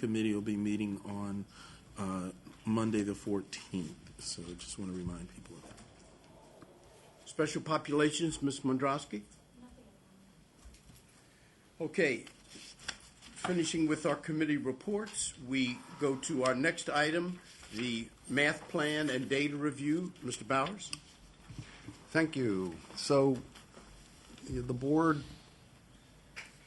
committee will be meeting on Monday the 14th. So I just want to remind people of that. Special populations, Ms. Mondrowski? Okay. Finishing with our committee reports, we go to our next item, the math plan and data review. Mr. Bowers? Thank you. So the board,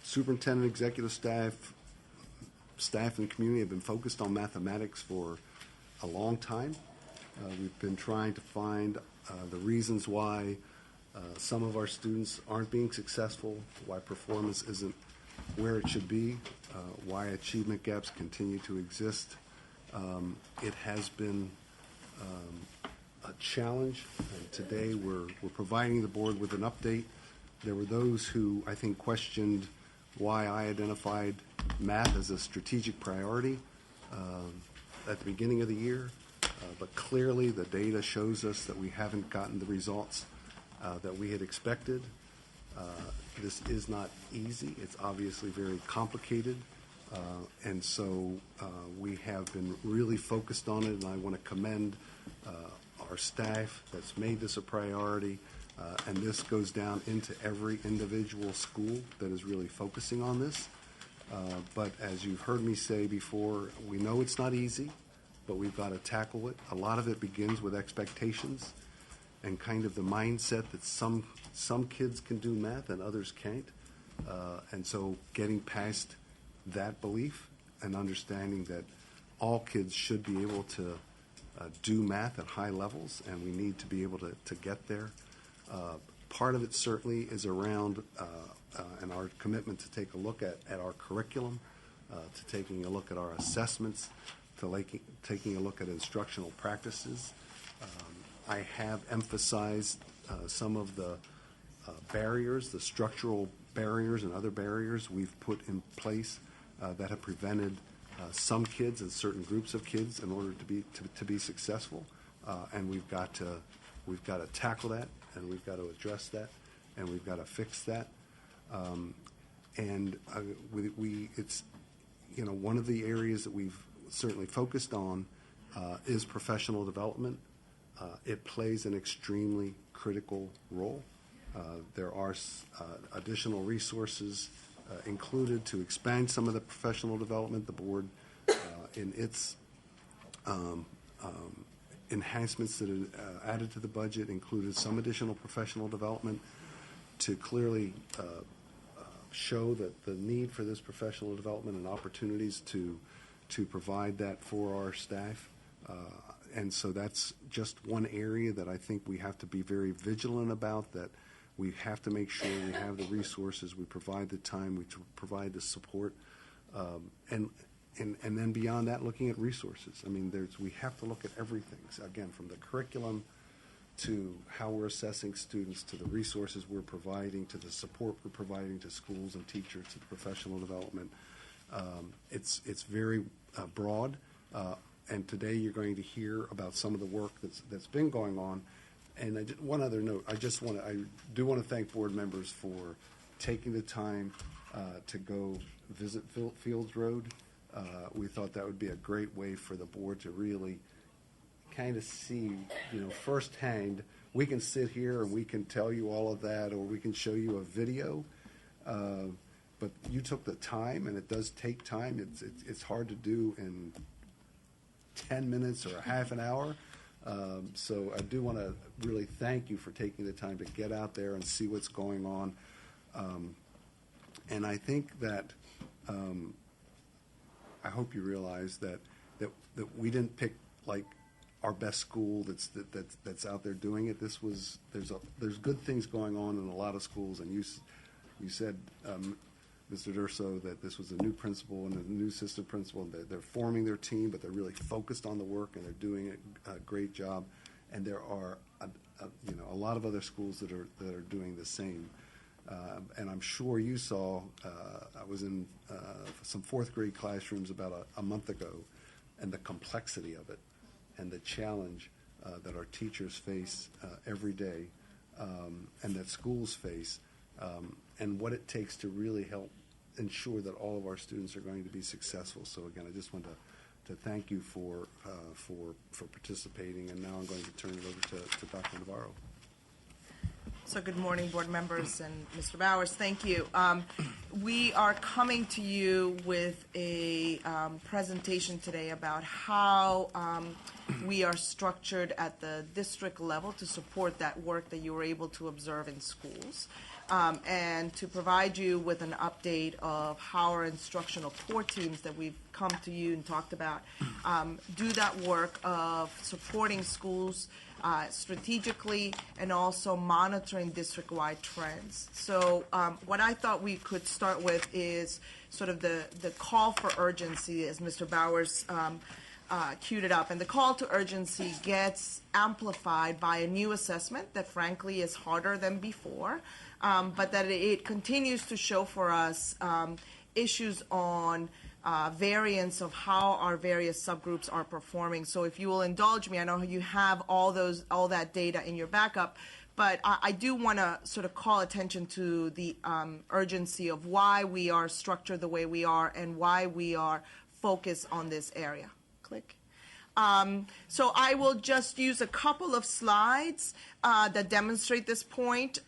superintendent, executive staff and community have been focused on mathematics for a long time. We've been trying to find the reasons why some of our students aren't being successful, why performance isn't where it should be, why achievement gaps continue to exist. It has been a challenge, and today we're providing the board with an update. There were those who I think questioned why I identified math as a strategic priority at the beginning of the year, but clearly the data shows us that we haven't gotten the results that we had expected. This is not easy. It's obviously very complicated, and so we have been really focused on it, and I want to commend our staff that's made this a priority, and this goes down into every individual school that is really focusing on this. But as you've heard me say before, we know it's not easy, but we've got to tackle it. A lot of it begins with expectations and kind of the mindset that some kids can do math and others can't. And so getting past that belief and understanding that all kids should be able to do math at high levels, and we need to be able to get there. Part of it certainly is around and our commitment to take a look at our curriculum, to taking a look at our assessments, to taking a look at instructional practices. I have emphasized some of the barriers, the structural barriers and other barriers we've put in place that have prevented some kids and certain groups of kids in order to be successful, and we've got to tackle that, and we've got to address that, and we've got to fix that. It's one of the areas that we've certainly focused on is professional development. It plays an extremely critical role. There are additional resources included to expand some of the professional development. The board, in its enhancements that are added to the budget, included some additional professional development to clearly show that the need for this professional development and opportunities to provide that for our staff. And so that's just one area that I think we have to be very vigilant about, that we have to make sure we have the resources, we provide the time, we provide the support, and then beyond that, looking at resources. I mean, we have to look at everything. So again, from the curriculum to how we're assessing students, to the resources we're providing, to the support we're providing to schools and teachers, to the professional development. It's very broad. And today you're going to hear about some of the work that's been going on. And one other note, I do want to thank board members for taking the time to go visit Fields Road. We thought that would be a great way for the board to really kind of see, firsthand. We can sit here and we can tell you all of that, or we can show you a video. But you took the time, and it does take time. It's hard to do in 10 minutes or a half an hour. So I do want to really thank you for taking the time to get out there and see what's going on. And I think that I hope you realize that we didn't pick like our best school that's out there doing it. There's good things going on in a lot of schools, and you said, Mr. Durso, that this was a new principal and a new assistant principal. They're forming their team, but they're really focused on the work, and they're doing a great job. And there are a lot of other schools that are doing the same. And I'm sure you saw. I was in some fourth grade classrooms about a month ago, and the complexity of it, and the challenge that our teachers face every day, and that schools face, and what it takes to really help ensure that all of our students are going to be successful. So again, I just want to thank you for participating, and now I'm going to turn it over to Dr. Navarro. So good morning, board members and Mr. Bowers. Thank you. We are coming to you with a presentation today about how we are structured at the district level to support that work that you were able to observe in schools, and to provide you with an update of how our instructional core teams that we've come to you and talked about do that work of supporting schools strategically and also monitoring district-wide trends. So what I thought we could start with is sort of the call for urgency, as Mr. Bowers queued it up. And the call to urgency gets amplified by a new assessment that frankly is harder than before, but that it continues to show for us issues on variance of how our various subgroups are performing. So if you will indulge me, I know you have all that data in your backup, but I do want to sort of call attention to the urgency of why we are structured the way we are and why we are focused on this area. Click. So I will just use a couple of slides that demonstrate this point.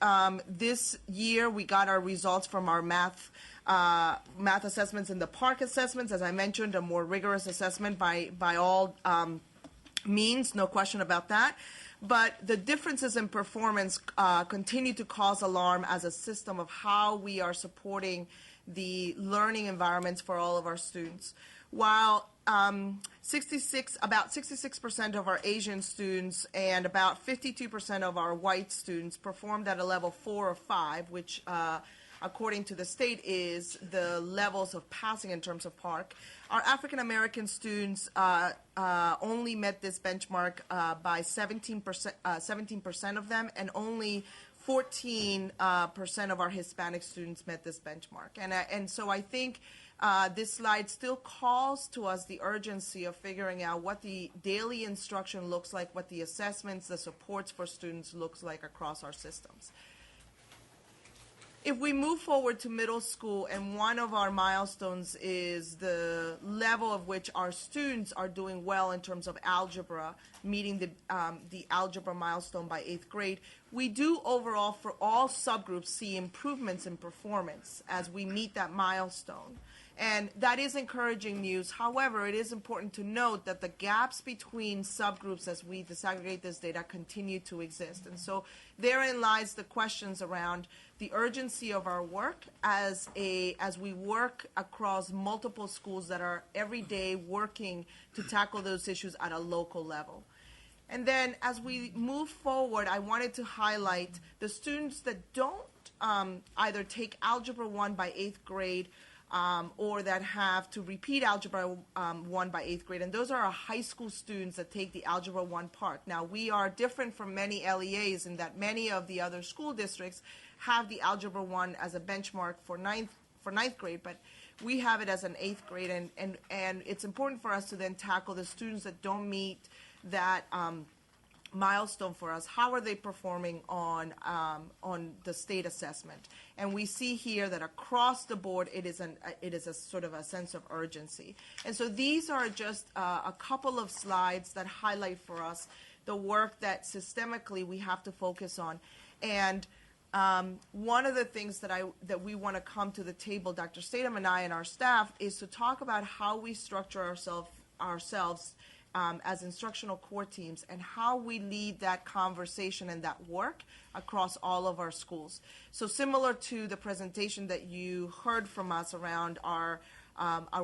This year we got our results from our math assessments and the PARCC assessments. As I mentioned, a more rigorous assessment by all means, no question about that. But the differences in performance continue to cause alarm as a system of how we are supporting the learning environments for all of our students. While about 66% of our Asian students and about 52% of our white students performed at a level 4 or 5, which according to the state is the levels of passing in terms of PARCC. Our African American students only met this benchmark by 17% of them, and only 14% of our Hispanic students met this benchmark. And so I think this slide still calls to us the urgency of figuring out what the daily instruction looks like, what the assessments, the supports for students looks like across our systems. If we move forward to middle school, and one of our milestones is the level of which our students are doing well in terms of algebra, meeting the algebra milestone by 8th grade, we do overall for all subgroups see improvements in performance as we meet that milestone. And that is encouraging news. However, it is important to note that the gaps between subgroups as we disaggregate this data continue to exist. And so therein lies the questions around the urgency of our work as we work across multiple schools that are every day working to tackle those issues at a local level. And then as we move forward, I wanted to highlight the students that don't either take Algebra 1 by 8th grade or that have to repeat Algebra 1 by 8th grade. And those are our high school students that take the Algebra 1 PARCC. Now, we are different from many LEAs in that many of the other school districts have the Algebra 1 as a benchmark for ninth grade, but we have it as an 8th grade. And it's important for us to then tackle the students that don't meet that milestone for us. How are they performing on the state assessment? And we see here that across the board it is a sort of a sense of urgency. And so these are just a couple of slides that highlight for us the work that systemically we have to focus on. And one of the things that we want to come to the table, Dr. Statham and I and our staff, is to talk about how we structure ourselves as instructional core teams and how we lead that conversation and that work across all of our schools. So similar to the presentation that you heard from us around our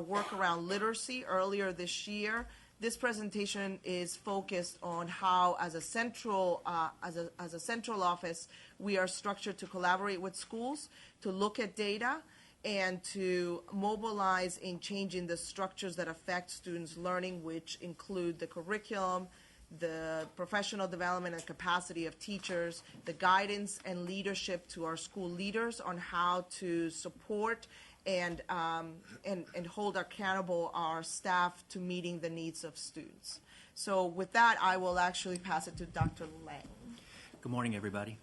work around literacy earlier this year, this presentation is focused on how, as a central office, we are structured to collaborate with schools, to look at data, and to mobilize in changing the structures that affect students' learning, which include the curriculum, the professional development and capacity of teachers, the guidance and leadership to our school leaders on how to support and hold accountable our staff to meeting the needs of students. So with that, I will actually pass it to Dr. Lang. Good morning, everybody.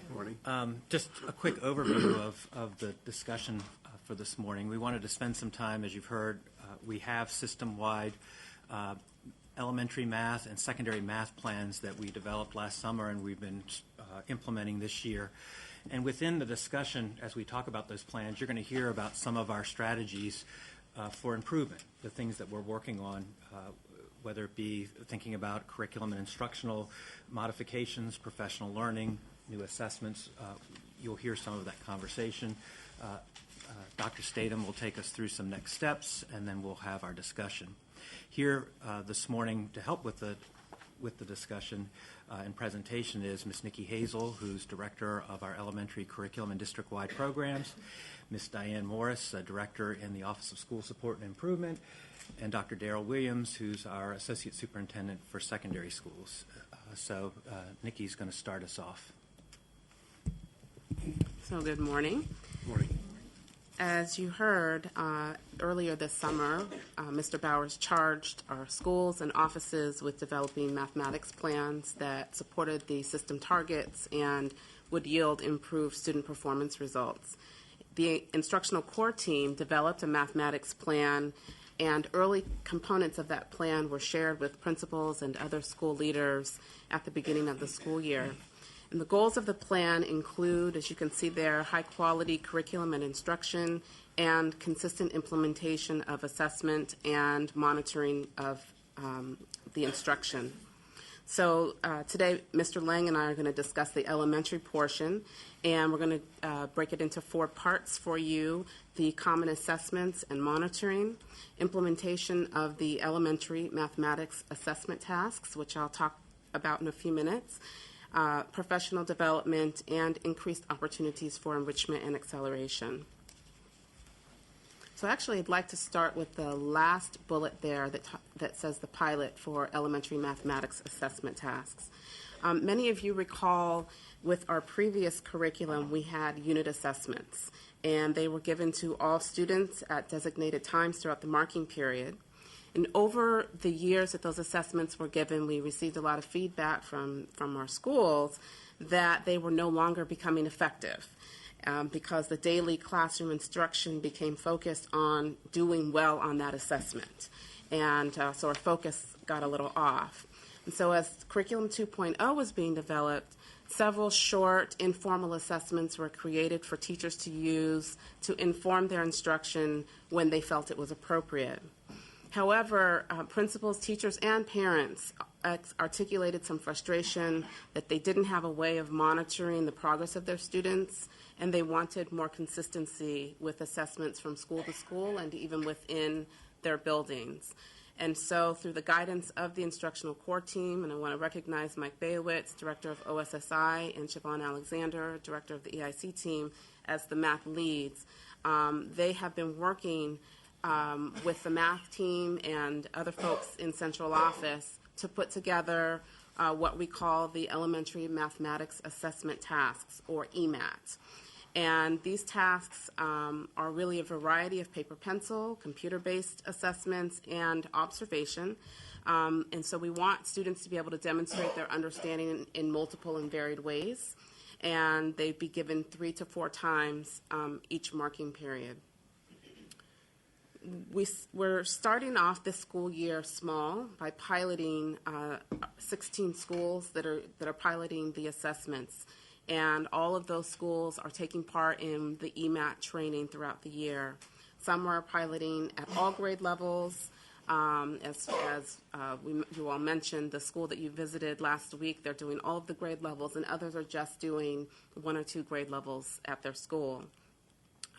Good morning. Just a quick overview of the discussion for this morning. We wanted to spend some time, as you've heard, we have system-wide elementary math and secondary math plans that we developed last summer and we've been implementing this year. And within the discussion, as we talk about those plans, you're going to hear about some of our strategies for improvement, the things that we're working on, whether it be thinking about curriculum and instructional modifications, professional learning, new assessments. You'll hear some of that conversation. Dr. Statham will take us through some next steps, and then we'll have our discussion. Here this morning to help with the discussion and presentation is Ms. Nikki Hazel, who's Director of our Elementary Curriculum and District-Wide Programs, Ms. Diane Morris, Director in the Office of School Support and Improvement, and Dr. Darrell Williams, who's our Associate Superintendent for Secondary Schools. So Nikki's going to start us off. So good morning. Morning. As you heard earlier this summer, Mr. Bowers charged our schools and offices with developing mathematics plans that supported the system targets and would yield improved student performance results. The instructional core team developed a mathematics plan, and early components of that plan were shared with principals and other school leaders at the beginning of the school year. And the goals of the plan include, as you can see there, high-quality curriculum and instruction and consistent implementation of assessment and monitoring of the instruction. So today, Mr. Lang and I are going to discuss the elementary portion, and we're going to break it into 4 parts for you: the common assessments and monitoring, implementation of the elementary mathematics assessment tasks, which I'll talk about in a few minutes, professional development, and increased opportunities for enrichment and acceleration. So actually, I'd like to start with the last bullet there that says the pilot for elementary mathematics assessment tasks. Many of you recall with our previous curriculum, we had unit assessments, and they were given to all students at designated times throughout the marking period. And over the years that those assessments were given, we received a lot of feedback from our schools that they were no longer becoming effective because the daily classroom instruction became focused on doing well on that assessment. And so our focus got a little off. And so as Curriculum 2.0 was being developed, several short, informal assessments were created for teachers to use to inform their instruction when they felt it was appropriate. However, principals, teachers, and parents articulated some frustration that they didn't have a way of monitoring the progress of their students, and they wanted more consistency with assessments from school to school and even within their buildings. And so through the guidance of the instructional core team, and I want to recognize Mike Bayowitz, Director of OSSI, and Siobhan Alexander, Director of the EIC team, as the math leads, they have been working with the math team and other folks in central office to put together what we call the Elementary Mathematics Assessment Tasks, or EMAT. And these tasks are really a variety of paper pencil, computer-based assessments, and observation. And so we want students to be able to demonstrate their understanding in multiple and varied ways. And they'd be given 3 to 4 times each marking period. We're starting off this school year small by piloting 16 schools that are piloting the assessments, and all of those schools are taking part in the EMAT training throughout the year. Some are piloting at all grade levels. As you all mentioned, the school that you visited last week, they're doing all of the grade levels, and others are just doing 1 or 2 grade levels at their school.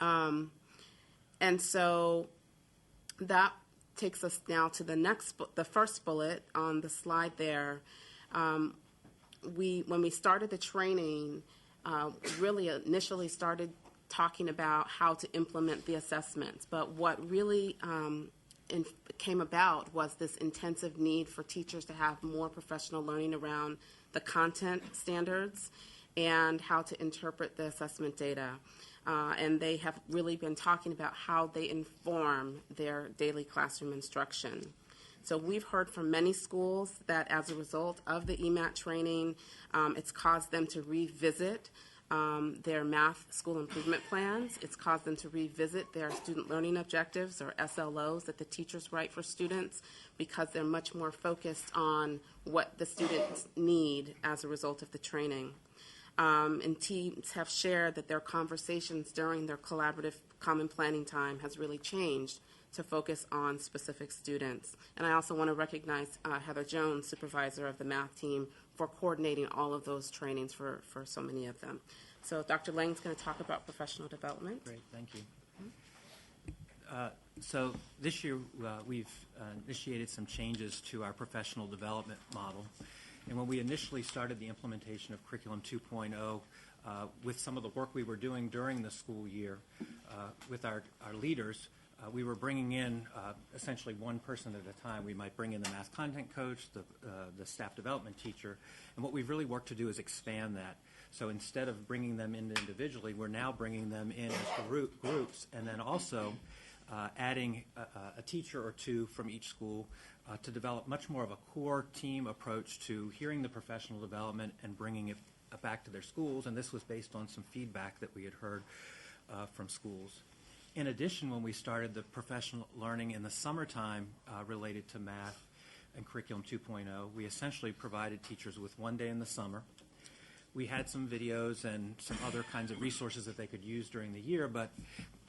And so that takes us now to the first bullet on the slide there. When we started the training, really initially started talking about how to implement the assessments. But what really came about was this intensive need for teachers to have more professional learning around the content standards and how to interpret the assessment data. And they have really been talking about how they inform their daily classroom instruction. So we've heard from many schools that as a result of the EMAT training, it's caused them to revisit their math school improvement plans. It's caused them to revisit their student learning objectives, or SLOs, that the teachers write for students, because they're much more focused on what the students need as a result of the training. And teams have shared that their conversations during their collaborative common planning time has really changed to focus on specific students. And I also want to recognize Heather Jones, supervisor of the math team, for coordinating all of those trainings for so many of them. So Dr. Lang's going to talk about professional development. Great, thank you. So this year, we've initiated some changes to our professional development model. And when we initially started the implementation of Curriculum 2.0, with some of the work we were doing during the school year with our leaders, we were bringing in essentially one person at a time. We might bring in the math content coach, the staff development teacher, and what we've really worked to do is expand that. So instead of bringing them in individually, we're now bringing them in as groups, and then also adding a teacher or two from each school to develop much more of a core team approach to hearing the professional development and bringing it back to their schools. And this was based on some feedback that we had heard from schools. In addition, when we started the professional learning in the summertime related to math and Curriculum 2.0, we essentially provided teachers with one day in the summer. We had some videos and some other kinds of resources that they could use during the year, but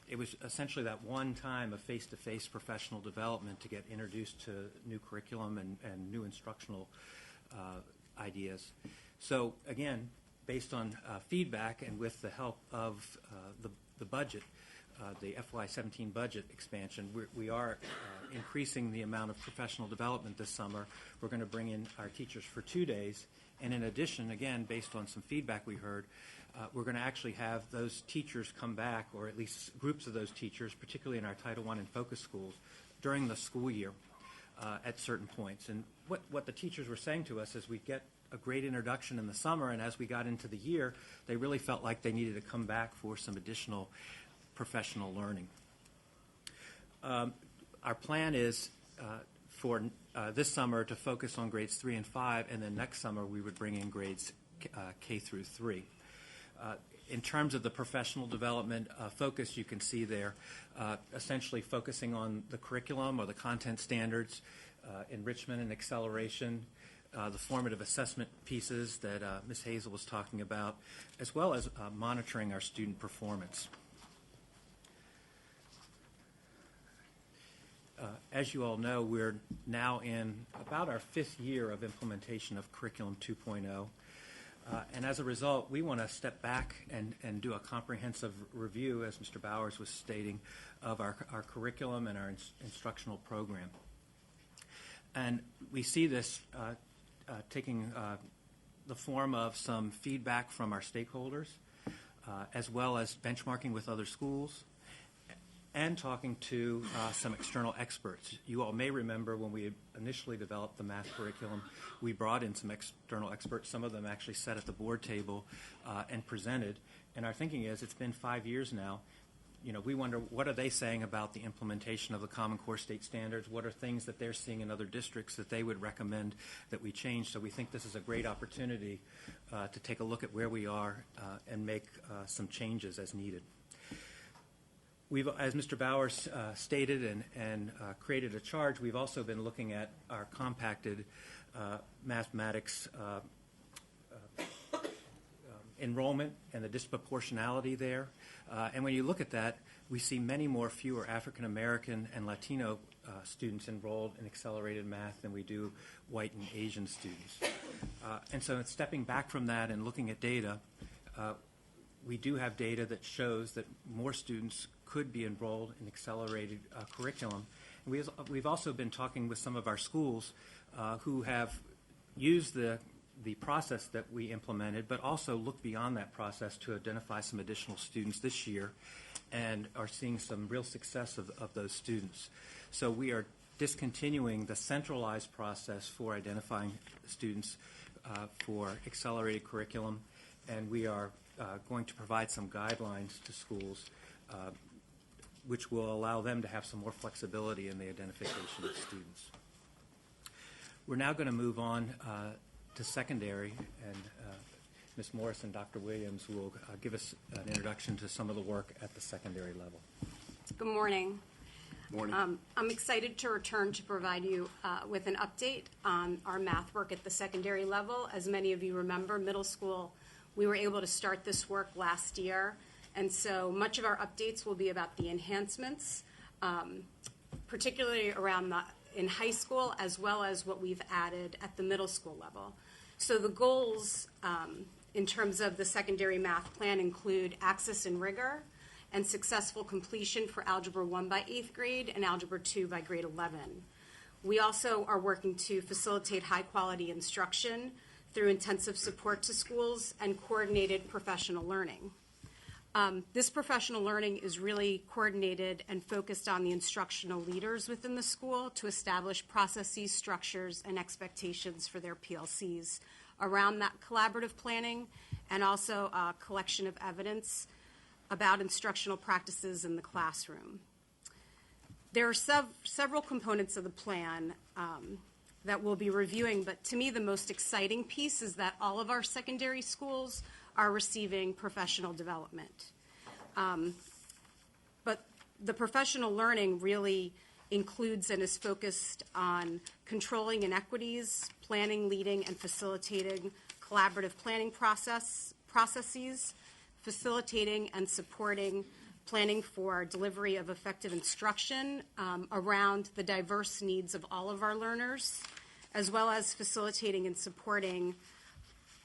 it was essentially that one time of face-to-face professional development to get introduced to new curriculum and new instructional ideas. So again, based on feedback and with the help of the budget, the FY17 budget expansion, we are increasing the amount of professional development this summer. We're going to bring in our teachers for 2 days. And in addition, again, based on some feedback we heard, we're going to actually have those teachers come back, or at least groups of those teachers, particularly in our Title I and focus schools, during the school year at certain points. And what the teachers were saying to us is we get a great introduction in the summer, and as we got into the year, they really felt like they needed to come back for some additional professional learning. Our plan is for this summer to focus on grades 3 and 5, and then next summer we would bring in grades K through 3. In terms of the professional development focus, you can see there essentially focusing on the curriculum or the content standards, enrichment and acceleration, the formative assessment pieces that Ms. Hazel was talking about, as well as monitoring our student performance. As you all know, we're now in about our 5th year of implementation of Curriculum 2.0. And as a result, we want to step back and do a comprehensive review, as Mr. Bowers was stating, of our curriculum and our instructional program. And we see this taking the form of some feedback from our stakeholders, as well as benchmarking with other schools, and talking to some external experts. You all may remember when we initially developed the math curriculum, we brought in some external experts. Some of them actually sat at the board table and presented. And our thinking is, it's been 5 years now. You know, we wonder, what are they saying about the implementation of the Common Core State Standards? What are things that they're seeing in other districts that they would recommend that we change? So we think this is a great opportunity to take a look at where we are and make some changes as needed. We've, as Mr. Bowers stated and created a charge, we've also been looking at our compacted mathematics enrollment and the disproportionality there. And when you look at that, we see many more fewer African American and Latino students enrolled in accelerated math than we do white and Asian students. And so stepping back from that and looking at data, we do have data that shows that more students could be enrolled in accelerated curriculum. And we've also been talking with some of our schools who have used the process that we implemented, but also look beyond that process to identify some additional students this year and are seeing some real success of those students. So we are discontinuing the centralized process for identifying students for accelerated curriculum, and we are going to provide some guidelines to schools which will allow them to have some more flexibility in the identification of students. We're now going to move on to secondary, and Ms. Morris and Dr. Williams will give us an introduction to some of the work at the secondary level. Good morning. Morning. I'm excited to return to provide you with an update on our math work at the secondary level. As many of you remember, middle school, we were able to start this work last year, and so much of our updates will be about the enhancements, particularly around in high school, as well as what we've added at the middle school level. So the goals in terms of the secondary math plan include access and rigor and successful completion for Algebra 1 by 8th grade and Algebra 2 by grade 11. We also are working to facilitate high-quality instruction through intensive support to schools and coordinated professional learning. This professional learning is really coordinated and focused on the instructional leaders within the school to establish processes, structures, and expectations for their PLCs around that collaborative planning, and also a collection of evidence about instructional practices in the classroom. There are several components of the plan that we'll be reviewing, but to me the most exciting piece is that all of our secondary schools are receiving professional development. But the professional learning really includes and is focused on controlling inequities, planning, leading, and facilitating collaborative planning processes, facilitating and supporting planning for delivery of effective instruction around the diverse needs of all of our learners, as well as facilitating and supporting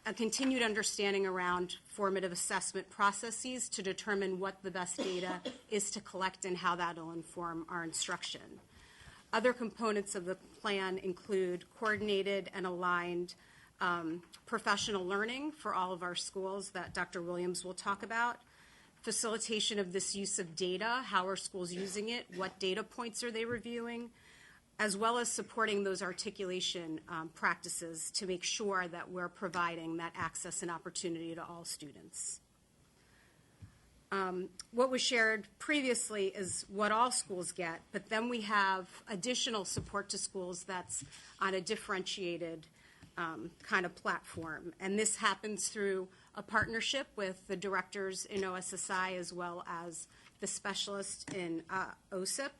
a continued understanding around formative assessment processes to determine what the best data is to collect and how that will inform our instruction. Other components of the plan include coordinated and aligned professional learning for all of our schools that Dr. Williams will talk about, facilitation of this use of data, how are schools using it, what data points are they reviewing, as well as supporting those articulation practices to make sure that we're providing that access and opportunity to all students. What was shared previously is what all schools get, but then we have additional support to schools that's on a differentiated kind of platform. And this happens through a partnership with the directors in OSSI as well as the specialists in OSIP.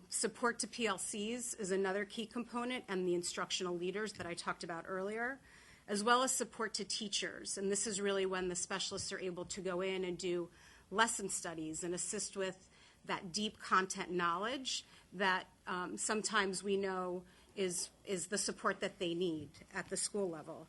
Support to PLCs is another key component, and the instructional leaders that I talked about earlier, as well as support to teachers. And this is really when the specialists are able to go in and do lesson studies and assist with that deep content knowledge that sometimes we know is the support that they need at the school level.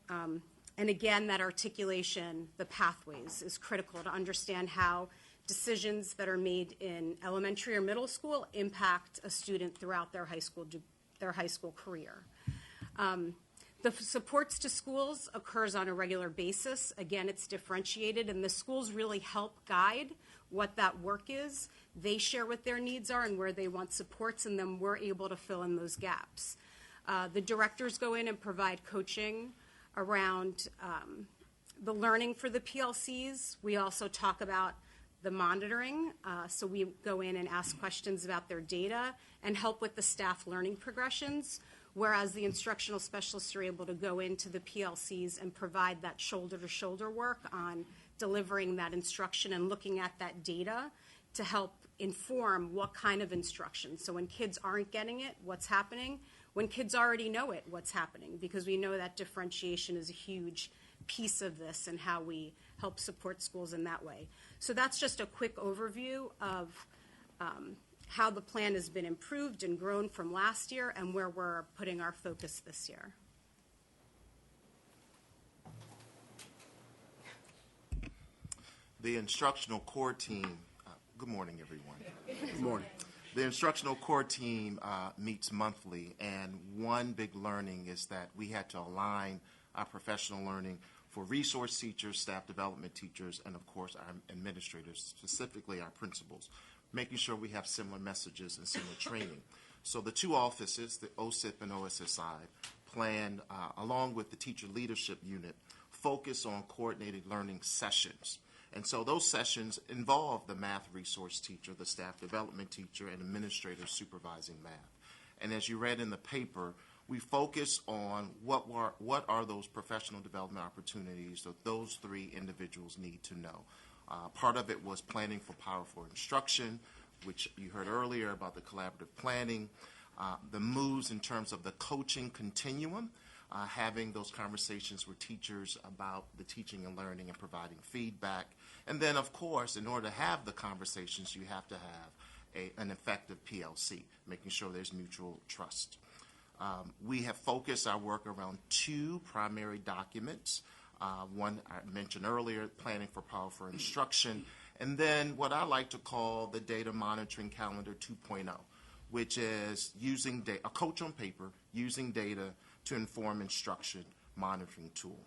And again, that articulation, the pathways, is critical to understand how decisions that are made in elementary or middle school impact a student throughout their high school career. The supports to schools occurs on a regular basis. Again, it's differentiated, and the schools really help guide what that work is. They share what their needs are and where they want supports, and then we're able to fill in those gaps. The directors go in and provide coaching around the learning for the PLCs. We also talk about the monitoring, so we go in and ask questions about their data and help with the staff learning progressions, whereas the instructional specialists are able to go into the PLCs and provide that shoulder-to-shoulder work on delivering that instruction and looking at that data to help inform what kind of instruction. So when kids aren't getting it, what's happening? When kids already know it, what's happening? Because we know that differentiation is a huge piece of this and how we help support schools in that way. So that's just a quick overview of how the plan has been improved and grown from last year and where we're putting our focus this year. The instructional core team, good morning, everyone. Good morning. The instructional core team meets monthly, and one big learning is that we had to align our professional learning for resource teachers, staff development teachers, and of course our administrators, specifically our principals, making sure we have similar messages and similar training. So the two offices, the OSIP and OSSI, plan, along with the teacher leadership unit, focus on coordinated learning sessions. And so those sessions involve the math resource teacher, the staff development teacher, and administrators supervising math. And as you read in the paper, we focus on what are those professional development opportunities that those three individuals need to know. Part of it was planning for powerful instruction, which you heard earlier about the collaborative planning, the moves in terms of the coaching continuum, having those conversations with teachers about the teaching and learning and providing feedback. And then, of course, in order to have the conversations, you have to have an effective PLC, making sure there's mutual trust. We have focused our work around two primary documents. One I mentioned earlier, planning for powerful instruction, and then what I like to call the data monitoring calendar 2.0, which is using a coach on paper, using data to inform instruction monitoring tool.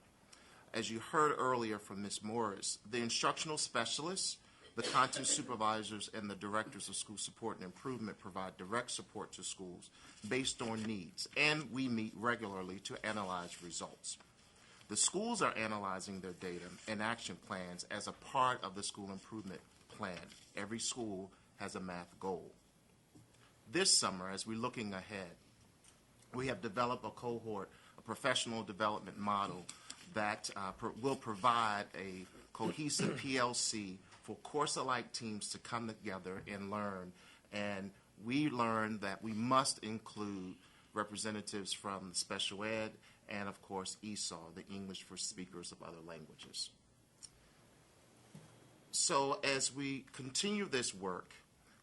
As you heard earlier from Ms. Morris, the instructional specialists, the content supervisors, and the directors of school support and improvement provide direct support to schools based on needs, and we meet regularly to analyze results. The schools are analyzing their data and action plans as a part of the school improvement plan. Every school has a math goal. This summer, as we're looking ahead, we have developed a cohort, a professional development model that will provide a cohesive PLC for course-alike teams to come together and learn. And we learned that we must include representatives from special ed and, of course, ESOL, the English for Speakers of Other Languages. So as we continue this work,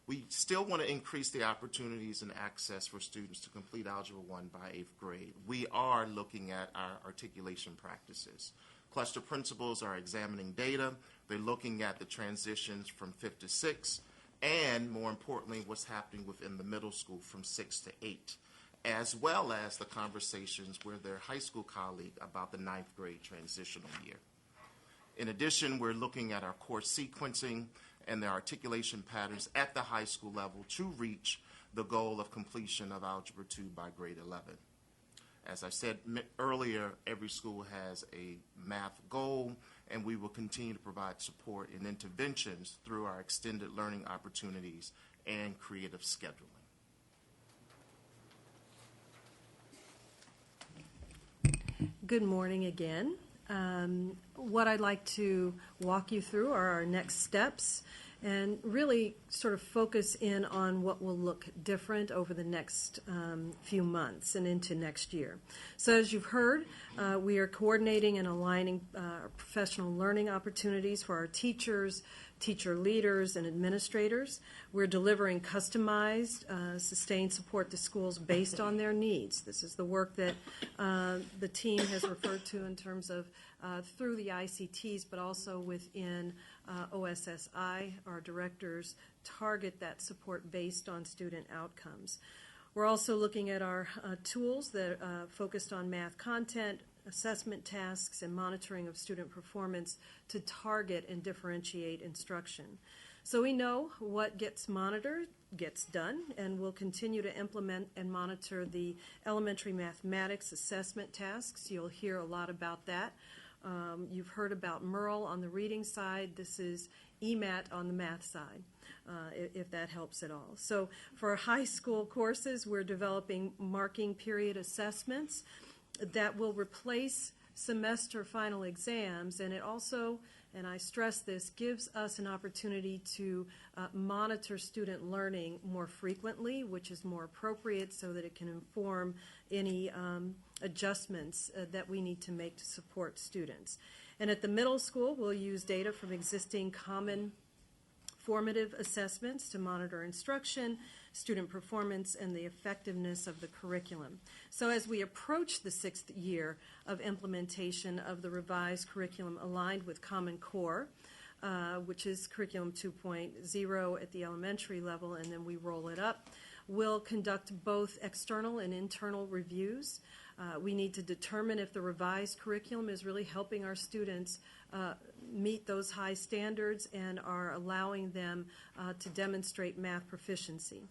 we still want to increase the opportunities and access for students to complete Algebra 1 by 8th grade. We are looking at our articulation practices. Cluster principals are examining data. They're looking at the transitions from 5th to 6th, and more importantly, what's happening within the middle school from 6 to 8, as well as the conversations with their high school colleague about the 9th grade transitional year. In addition, we're looking at our course sequencing and their articulation patterns at the high school level to reach the goal of completion of Algebra 2 by grade 11. As I said earlier, every school has a math goal, and we will continue to provide support and interventions through our extended learning opportunities and creative scheduling. Good morning again. What I'd like to walk you through are our next steps and really sort of focus in on what will look different over the next few months and into next year. So as you've heard, we are coordinating and aligning our professional learning opportunities for our teachers, teacher leaders, and administrators. We're delivering customized, sustained support to schools based on their needs. This is the work that the team has referred to in terms of through the ICTs, but also within OSSI. Our directors target that support based on student outcomes. We're also looking at our tools that focused on math content, assessment tasks, and monitoring of student performance to target and differentiate instruction. So we know what gets monitored gets done, and we'll continue to implement and monitor the elementary mathematics assessment tasks. You'll hear a lot about that. You've heard about MERL on the reading side. This is EMAT on the math side, if that helps at all. So for high school courses, we're developing marking period assessments that will replace semester final exams, and it also, and I stress this, gives us an opportunity to monitor student learning more frequently, which is more appropriate so that it can inform any adjustments that we need to make to support students. And at the middle school, we'll use data from existing common formative assessments to monitor instruction, student performance, and the effectiveness of the curriculum. So as we approach the 6th year of implementation of the revised curriculum aligned with Common Core, which is Curriculum 2.0 at the elementary level, and then we roll it up, we'll conduct both external and internal reviews. We need to determine if the revised curriculum is really helping our students meet those high standards and are allowing them to demonstrate math proficiency.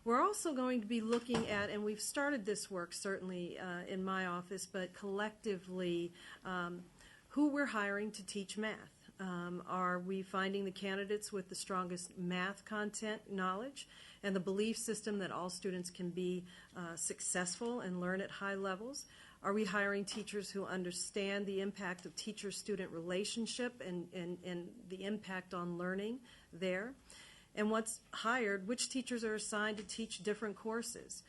We're also going to be looking at, and we've started this work certainly in my office, but collectively, who we're hiring to teach math. Are we finding the candidates with the strongest math content knowledge? and the belief system that all students can be successful and learn at high levels? Are we hiring teachers who understand the impact of teacher-student relationship and the impact on learning there? And once hired, which teachers are assigned to teach different courses?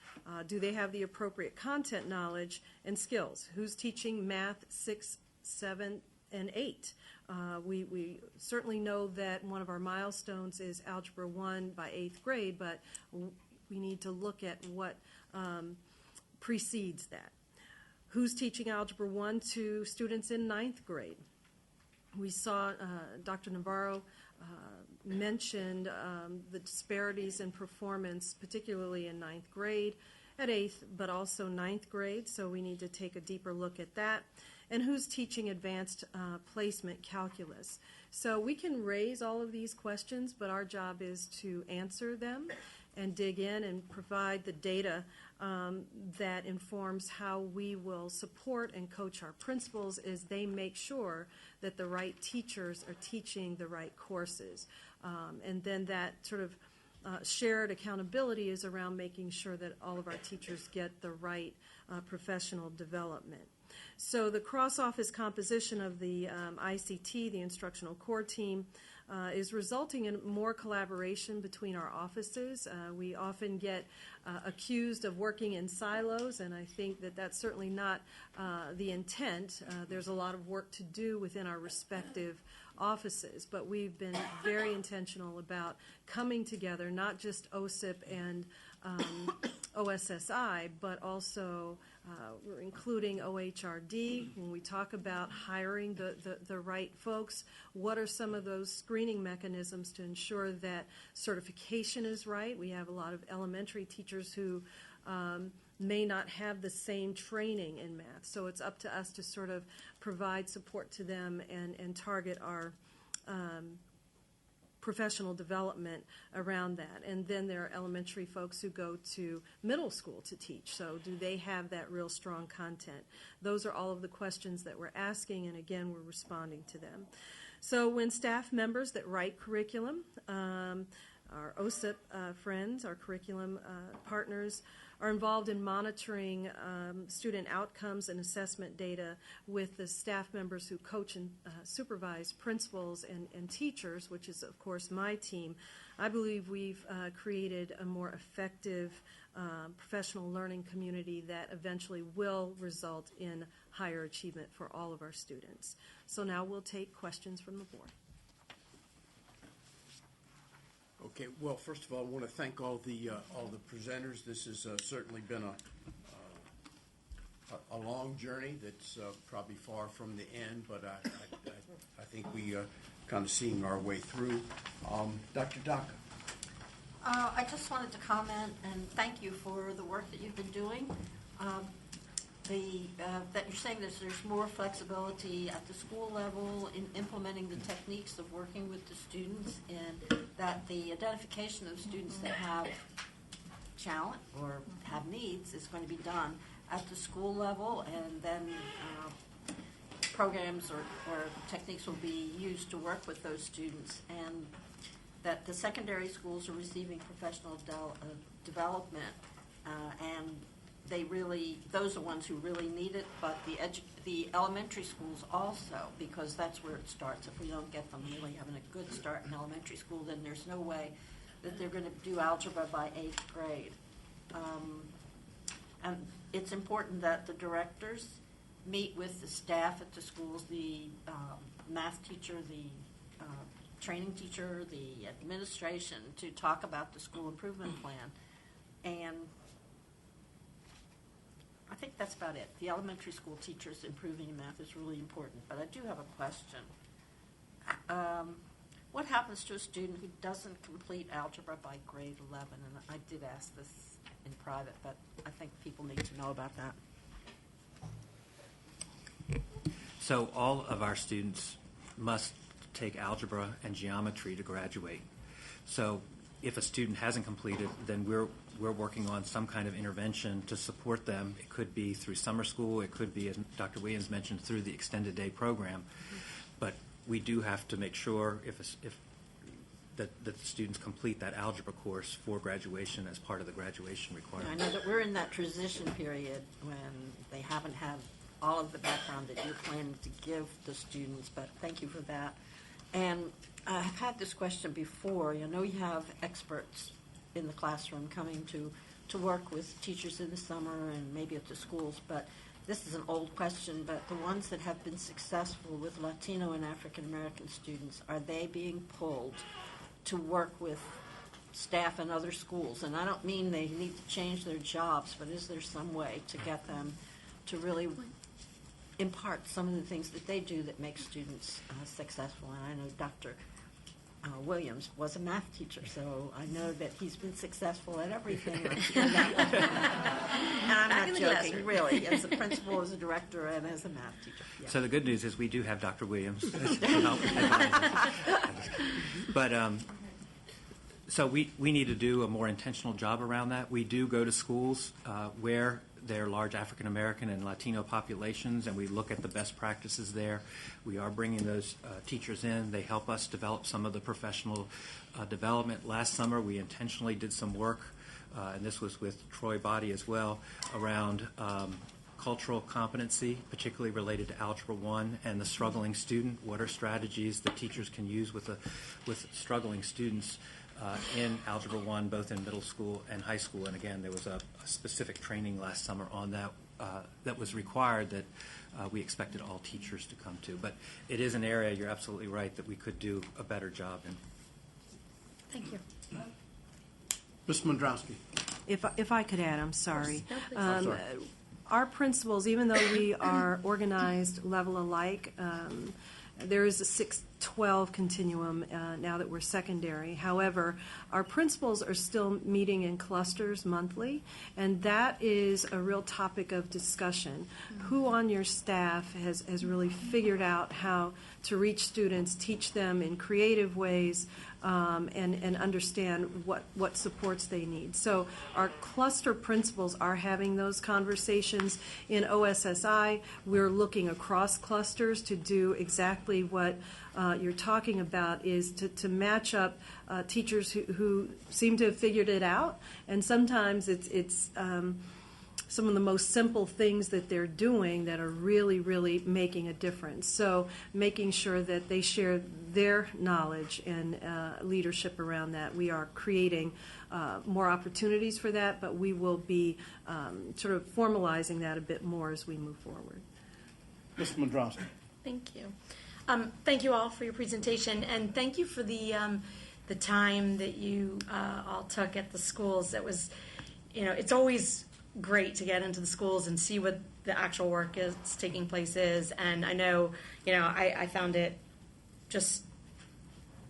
Do they have the appropriate content knowledge and skills? Who's teaching math 6, 7, and 8? We certainly know that one of our milestones is Algebra 1 by 8th grade, but we need to look at what precedes that. Who's teaching Algebra 1 to students in 9th grade? We saw Dr. Navarro mentioned the disparities in performance, particularly in 9th grade, at 8th, but also 9th grade, so we need to take a deeper look at that. And who's teaching advanced placement calculus? So we can raise all of these questions, but our job is to answer them and dig in and provide the data that informs how we will support and coach our principals as they make sure that the right teachers are teaching the right courses. And then that sort of shared accountability is around making sure that all of our teachers get the right professional development. So the cross-office composition of the ICT, the instructional core team, is resulting in more collaboration between our offices. We often get accused of working in silos, and I think that that's certainly not the intent. There's a lot of work to do within our respective offices, but we've been very intentional about coming together, not just OSIP and OSSI, but also we're including OHRD. When we talk about hiring the right folks, what are some of those screening mechanisms to ensure that certification is right? We have a lot of elementary teachers who may not have the same training in math, so it's up to us to sort of provide support to them and target our professional development around that. And then there are elementary folks who go to middle school to teach. So do they have that real strong content? Those are all of the questions that we're asking, and again, we're responding to them. So when staff members that write curriculum, our OSIP friends, our curriculum partners, are involved in monitoring student outcomes and assessment data with the staff members who coach and supervise principals and teachers, which is, of course, my team. I believe we've created a more effective professional learning community that eventually will result in higher achievement for all of our students. So now we'll take questions from the board. Okay, well, first of all, I want to thank all the presenters. This has certainly been a long journey that's probably far from the end, but I think we are kind of seeing our way through. Dr. Daka. I just wanted to comment and thank you for the work that you've been doing. That you're saying that there's more flexibility at the school level in implementing the techniques of working with the students, and that the identification of students that have talent or have needs is going to be done at the school level, and then programs or techniques will be used to work with those students, and that the secondary schools are receiving professional development, and those are ones who really need it, but the elementary schools also, because that's where it starts. If we don't get them really having a good start in elementary school, then there's no way that they're going to do algebra by 8th grade. And it's important that the directors meet with the staff at the schools, the math teacher, the training teacher, the administration, to talk about the school improvement plan. And I think that's about it. The elementary school teachers improving in math is really important, but I do have a question. What happens to a student who doesn't complete algebra by grade 11? And I did ask this in private, but I think people need to know about that. So all of our students must take algebra and geometry to graduate. So if a student hasn't completed, then we're working on some kind of intervention to support them. It could be through summer school. It could be, as Dr. Williams mentioned, through the extended day program. But we do have to make sure if that the students complete that algebra course for graduation as part of the graduation I requirement. know that we're in that transition period when they haven't had all of the background that you're planning to give the students, but thank you for that. And I've had this question before. You know, you have experts in the classroom coming to work with teachers in the summer and maybe at the schools, but this is an old question, but the ones that have been successful with Latino and African American students, are they being pulled to work with staff in other schools? And I don't mean they need to change their jobs, but is there some way to get them to really impart some of the things that they do that make students successful? And I know Dr. Williams was a math teacher, so I know that he's been successful at everything. I'm sure that was and I'm not joking, really, as a principal, as a director, and as a math teacher. Yeah. So the good news is we do have Dr. Williams. But so we need to do a more intentional job around that. We do go to schools where there are large African American and Latino populations, and we look at the best practices there. We are bringing those teachers in. They help us develop some of the professional development. Last summer, we intentionally did some work, and this was with Troy Body as well, around cultural competency, particularly related to Algebra 1 and the struggling student. What are strategies that teachers can use with struggling students in Algebra 1, both in middle school and high school? And again, there was a specific training last summer on that that was required that we expected all teachers to come to. But it is an area, you're absolutely right, that we could do a better job in. Thank you. Ms. Mondrowski. If I could add, I'm sorry. I'm sorry. Our principals, even though we are organized level alike, there is a 6-12 continuum now that we're secondary. However, our principals are still meeting in clusters monthly, and that is a real topic of discussion. Who on your staff has really figured out how to reach students, teach them in creative ways, and understand what supports they need. So our cluster principals are having those conversations. In OSSI, we're looking across clusters to do exactly what you're talking about, is to match up teachers who seem to have figured it out, and sometimes it's some of the most simple things that they're doing that are really, really making a difference. So making sure that they share their knowledge and leadership around that. We are creating more opportunities for that, but we will be sort of formalizing that a bit more as we move forward. Ms. Mondrowski. Thank you. Thank you all for your presentation, and thank you for the time that you all took at the schools. It was, it's always great to get into the schools and see what the actual work is taking place is. And I know, I found it just,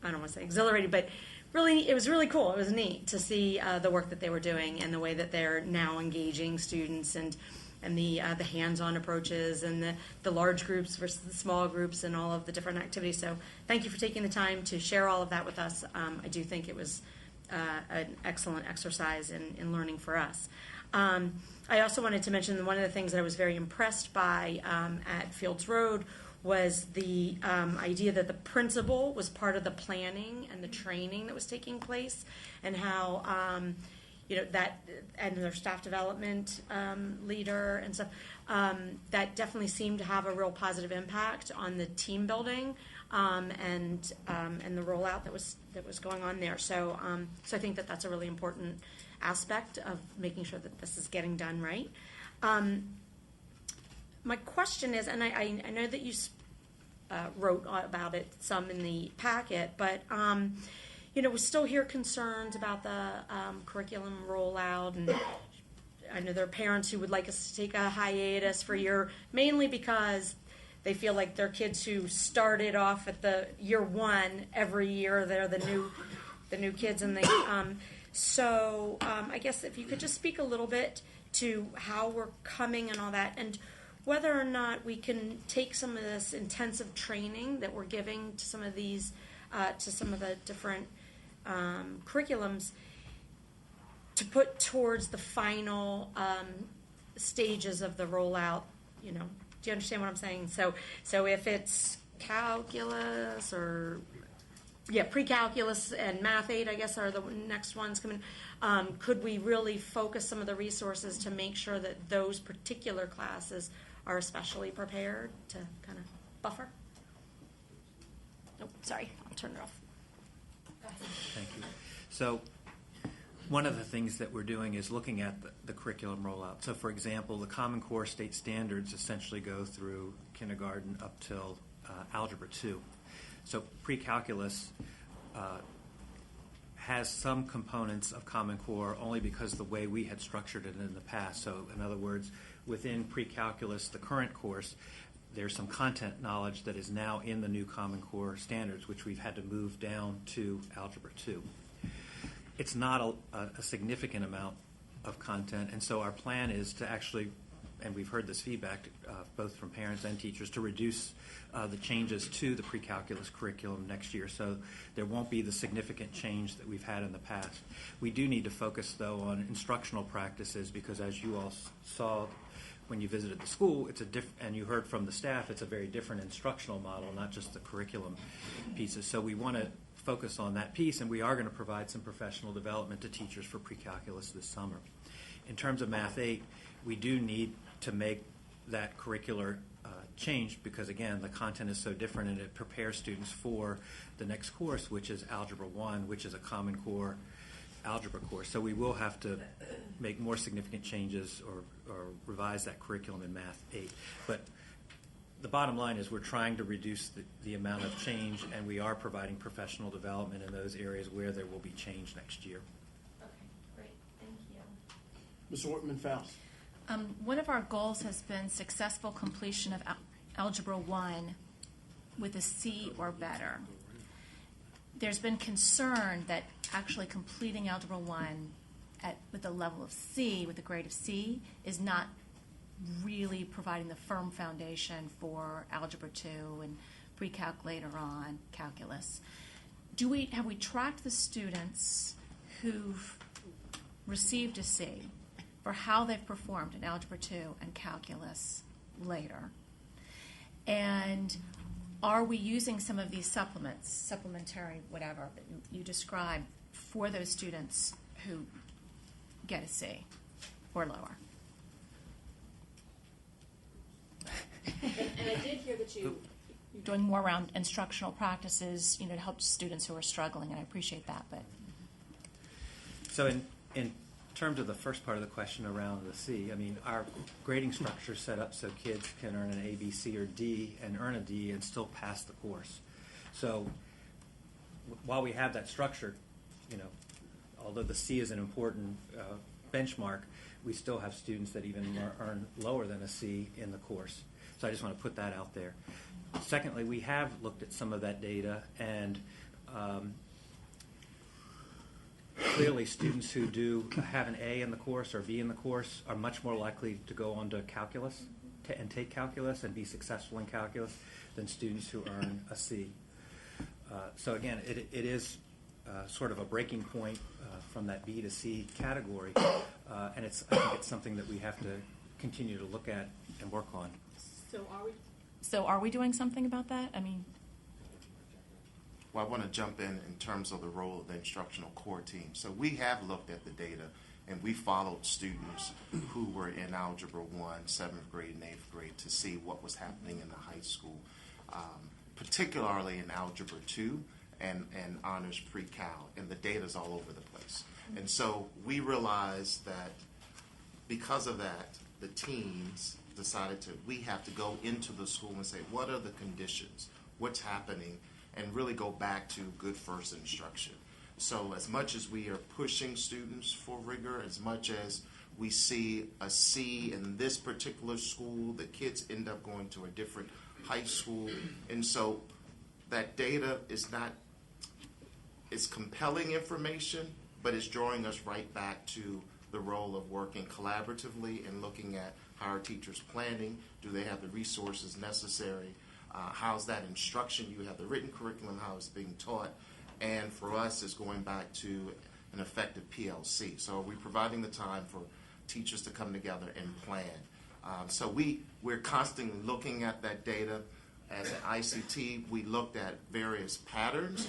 I don't want to say exhilarating, but really, it was really cool. It was neat to see the work that they were doing and the way that they're now engaging students and the hands-on approaches and the large groups versus the small groups and all of the different activities. So thank you for taking the time to share all of that with us. I do think it was an excellent exercise in learning for us. I also wanted to mention one of the things that I was very impressed by at Fields Road was the idea that the principal was part of the planning and the training that was taking place, and how that, and their staff development leader and stuff, that definitely seemed to have a real positive impact on the team building and the rollout that was going on there. So I think that that's a really important aspect of making sure that this is getting done right. My question is, and I know that you wrote about it some in the packet, but we still hear concerns about the curriculum rollout, and I know there are parents who would like us to take a hiatus for a year, mainly because they feel like their kids who started off at the year one every year, they're the new kids, and they so I guess if you could just speak a little bit to how we're coming and all that, and whether or not we can take some of this intensive training that we're giving to some of these, to some of the different curriculums to put towards the final stages of the rollout. Do you understand what I'm saying? So if it's calculus or pre-calculus and Math 8, I guess, are the next ones coming. Could we really focus some of the resources to make sure that those particular classes are especially prepared to kind of buffer? Oh, sorry, I'll turn it off. Thank you. So one of the things that we're doing is looking at the curriculum rollout. So for example, the Common Core state standards essentially go through kindergarten up till Algebra 2. So pre-calculus has some components of Common Core only because the way we had structured it in the past. So in other words, within pre-calculus, the current course, there's some content knowledge that is now in the new Common Core standards, which we've had to move down to Algebra 2. It's not a significant amount of content, and so our plan is to actually, and we've heard this feedback both from parents and teachers, to reduce the changes to the pre-calculus curriculum next year. So there won't be the significant change that we've had in the past. We do need to focus, though, on instructional practices because, as you all saw when you visited the school, it's and you heard from the staff, it's a very different instructional model, not just the curriculum pieces. So we want to focus on that piece, and we are going to provide some professional development to teachers for pre-calculus this summer. In terms of Math 8, we do need to make that curricular change because, again, the content is so different and it prepares students for the next course, which is Algebra 1, which is a Common Core algebra course. So we will have to make more significant changes or revise that curriculum in Math 8. But the bottom line is we're trying to reduce the amount of change, and we are providing professional development in those areas where there will be change next year. Okay, great. Thank you. Ms. Ortman-Faust. One of our goals has been successful completion of Algebra 1 with a C or better. There's been concern that actually completing Algebra 1 with a level of C, with a grade of C, is not really providing the firm foundation for Algebra 2 and pre-calc later on, calculus. Have we tracked the students who've received a C for how they've performed in Algebra 2 and calculus later? And are we using some of these supplementary whatever that you described for those students who get a C or lower? And I did hear that you're doing more around instructional practices, to help students who are struggling, and I appreciate that. But So in terms of the first part of the question around the C, I mean, our grading structure is set up so kids can earn an A, B, C, or D and earn a D and still pass the course. So while we have that structure, although the C is an important benchmark, we still have students that even earn lower than a C in the course. So I just want to put that out there. Secondly, we have looked at some of that data, and clearly students who do have an A in the course or B in the course are much more likely to go on to calculus and take calculus and be successful in calculus than students who earn a C. So again, it is sort of a breaking point from that B to C category, and I think it's something that we have to continue to look at and work on. So are we doing something about that? I mean, Well, I want to jump in terms of the role of the instructional core team. So we have looked at the data, and we followed students who were in Algebra 1, 7th grade and 8th grade to see what was happening in the high school, particularly in Algebra 2 and Honors Pre-Cal, and the data's all over the place. And so we realized that because of that, the teams decided we have to go into the school and say, what are the conditions, what's happening, and really go back to good first instruction. So as much as we are pushing students for rigor, as much as we see a C in this particular school, the kids end up going to a different high school. And so that data is not, it's compelling information, but it's drawing us right back to the role of working collaboratively and looking at how are teachers planning, do they have the resources necessary, how's that instruction, you have the written curriculum, how it's being taught, and for us it's going back to an effective PLC. So are we providing the time for teachers to come together and plan? So we're constantly looking at that data. As an ICT, we looked at various patterns.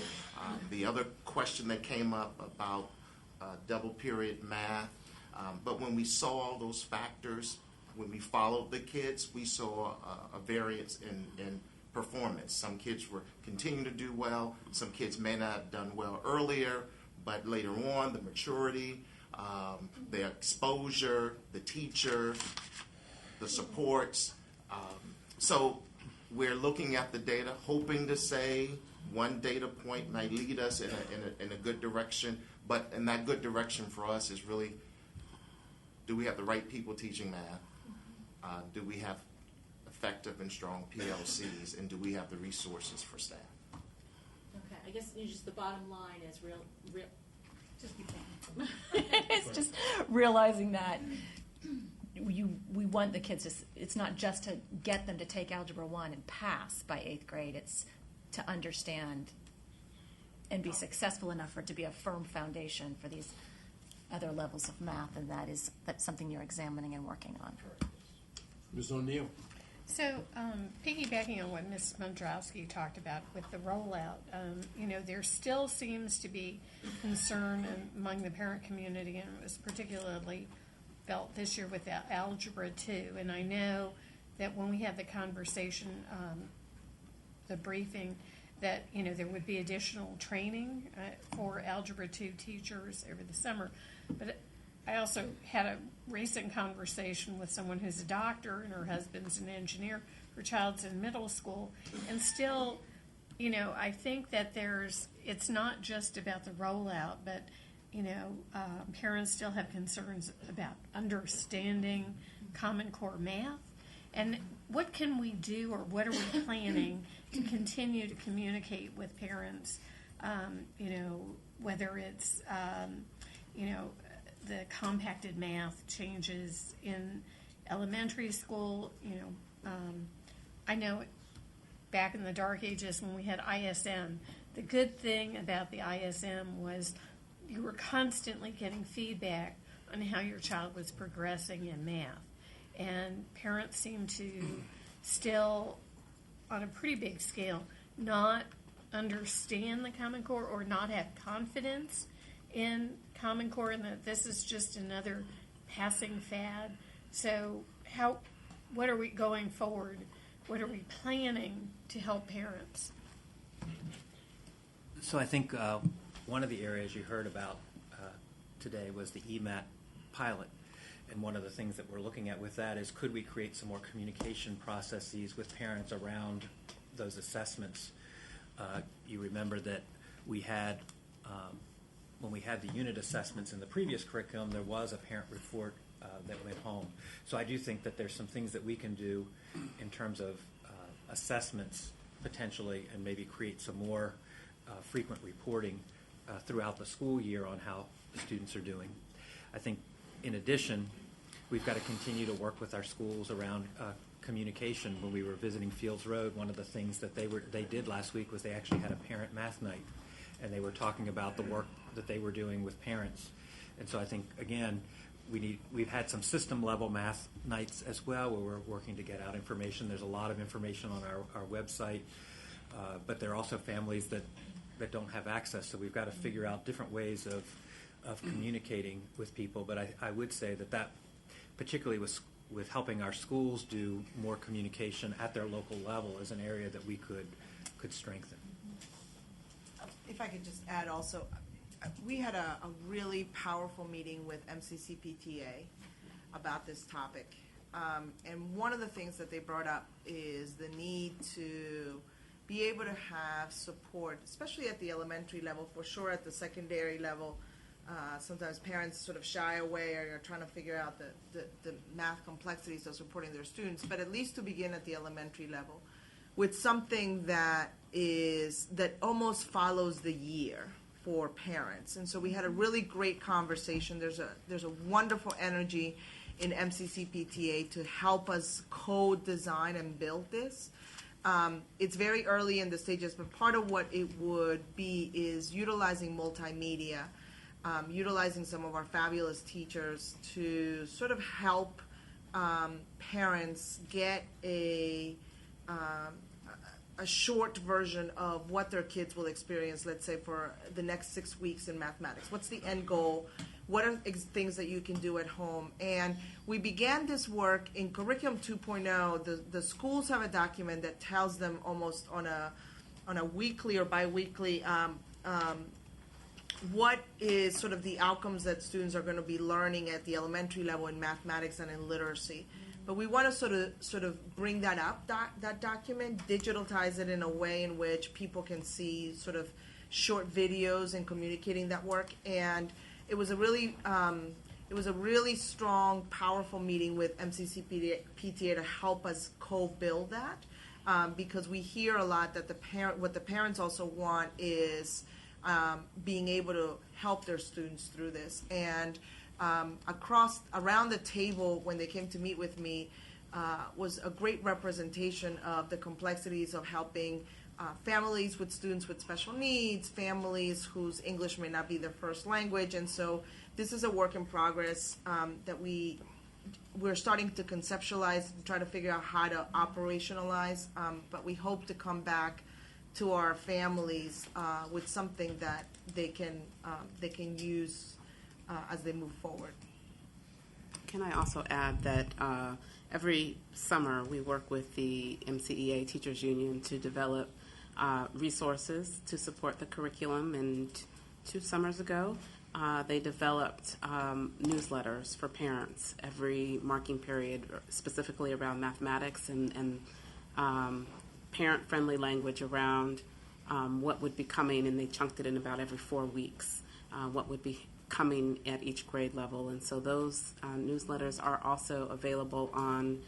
The other question that came up about double period math, but when we saw all those factors, when we followed the kids, we saw a variance in performance. Some kids were continuing to do well. Some kids may not have done well earlier, but later on, the maturity, the exposure, the teacher, the supports. So we're looking at the data, hoping to say one data point might lead us in a good direction, but in that good direction for us is really, do we have the right people teaching math? Do we have effective and strong PLCs, and do we have the resources for staff? Okay, I guess just the bottom line is real. Just keep going. It's just realizing that we want the kids to, it's not just to get them to take Algebra 1 and pass by 8th grade, it's to understand and be successful enough for it to be a firm foundation for these other levels of math, and that's something you're examining and working on. Ms. O'Neill. So, piggybacking on what Ms. Mondrowski talked about with the rollout, there still seems to be concern among the parent community, and it was particularly felt this year with Algebra 2. And I know that when we had the conversation, the briefing, that there would be additional training for Algebra 2 teachers over the summer. But I also had a recent conversation with someone who's a doctor and her husband's an engineer. Her child's in middle school, and still, I think that it's not just about the rollout, but parents still have concerns about understanding Common Core math. And what can we do, or what are we planning to continue to communicate with parents? Whether it's the compacted math changes in elementary school. I know back in the dark ages when we had ISM, the good thing about the ISM was you were constantly getting feedback on how your child was progressing in math. And parents seem to still, on a pretty big scale, not understand the Common Core or not have confidence in Common Core, and that this is just another passing fad. So what are we going forward? What are we planning to help parents? So I think one of the areas you heard about today was the EMAT pilot. And one of the things that we're looking at with that is, could we create some more communication processes with parents around those assessments? You remember that we had, when we had the unit assessments in the previous curriculum, there was a parent report that went home. So I do think that there's some things that we can do in terms of assessments potentially, and maybe create some more frequent reporting throughout the school year on how the students are doing. I think in addition, we've got to continue to work with our schools around communication. When we were visiting Fields Road, one of the things that they did last week was they actually had a parent math night, and they were talking about the work that they were doing with parents. And so I think, again, we've had some system level math nights as well, where we're working to get out information. There's a lot of information on our website, but there are also families that don't have access, so we've got to figure out different ways of communicating with people. But I would say that particularly with helping our schools do more communication at their local level is an area that we could strengthen. If I could just add also, we had a really powerful meeting with MCCPTA about this topic. And one of the things that they brought up is the need to be able to have support, especially at the elementary level, for sure at the secondary level. Sometimes parents sort of shy away, or are trying to figure out the math complexities of supporting their students, but at least to begin at the elementary level with something that almost follows the year for parents. And so we had a really great conversation. There's a wonderful energy in MCCPTA to help us co-design and build this. It's very early in the stages, but part of what it would be is utilizing multimedia, utilizing some of our fabulous teachers to sort of help parents get a short version of what their kids will experience, let's say, for the next 6 weeks in mathematics. What's the end goal? What are things that you can do at home? And we began this work in Curriculum 2.0. The schools have a document that tells them almost on a weekly or biweekly what is sort of the outcomes that students are going to be learning at the elementary level in mathematics and in literacy. But we want to sort of bring that up, that document, digitize it in a way in which people can see sort of short videos and communicating that work. And it was a really strong, powerful meeting with MCPTA to help us co-build that, because we hear a lot that what the parents also want is being able to help their students through this. And around the table when they came to meet with me was a great representation of the complexities of helping families with students with special needs, families whose English may not be their first language. And so this is a work in progress that we're starting to conceptualize and try to figure out how to operationalize, but we hope to come back to our families with something that they can use as they move forward. Can I also add that every summer we work with the MCEA Teachers Union to develop resources to support the curriculum, and 2 summers ago they developed newsletters for parents every marking period, specifically around mathematics and parent-friendly language around what would be coming, and they chunked it in about every 4 weeks, what would be coming at each grade level. And so those newsletters are also available on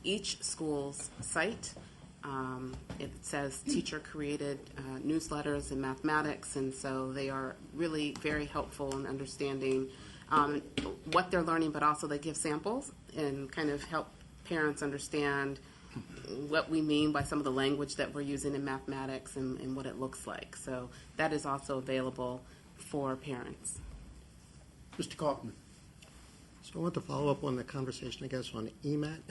each school's site. It says teacher-created newsletters in mathematics, and so they are really very helpful in understanding what they're learning, but also they give samples and kind of help parents understand what we mean by some of the language that we're using in mathematics and what it looks like. So that is also available for parents. Mr. Kaufman. So I want to follow up on the conversation, I guess, on EMAT.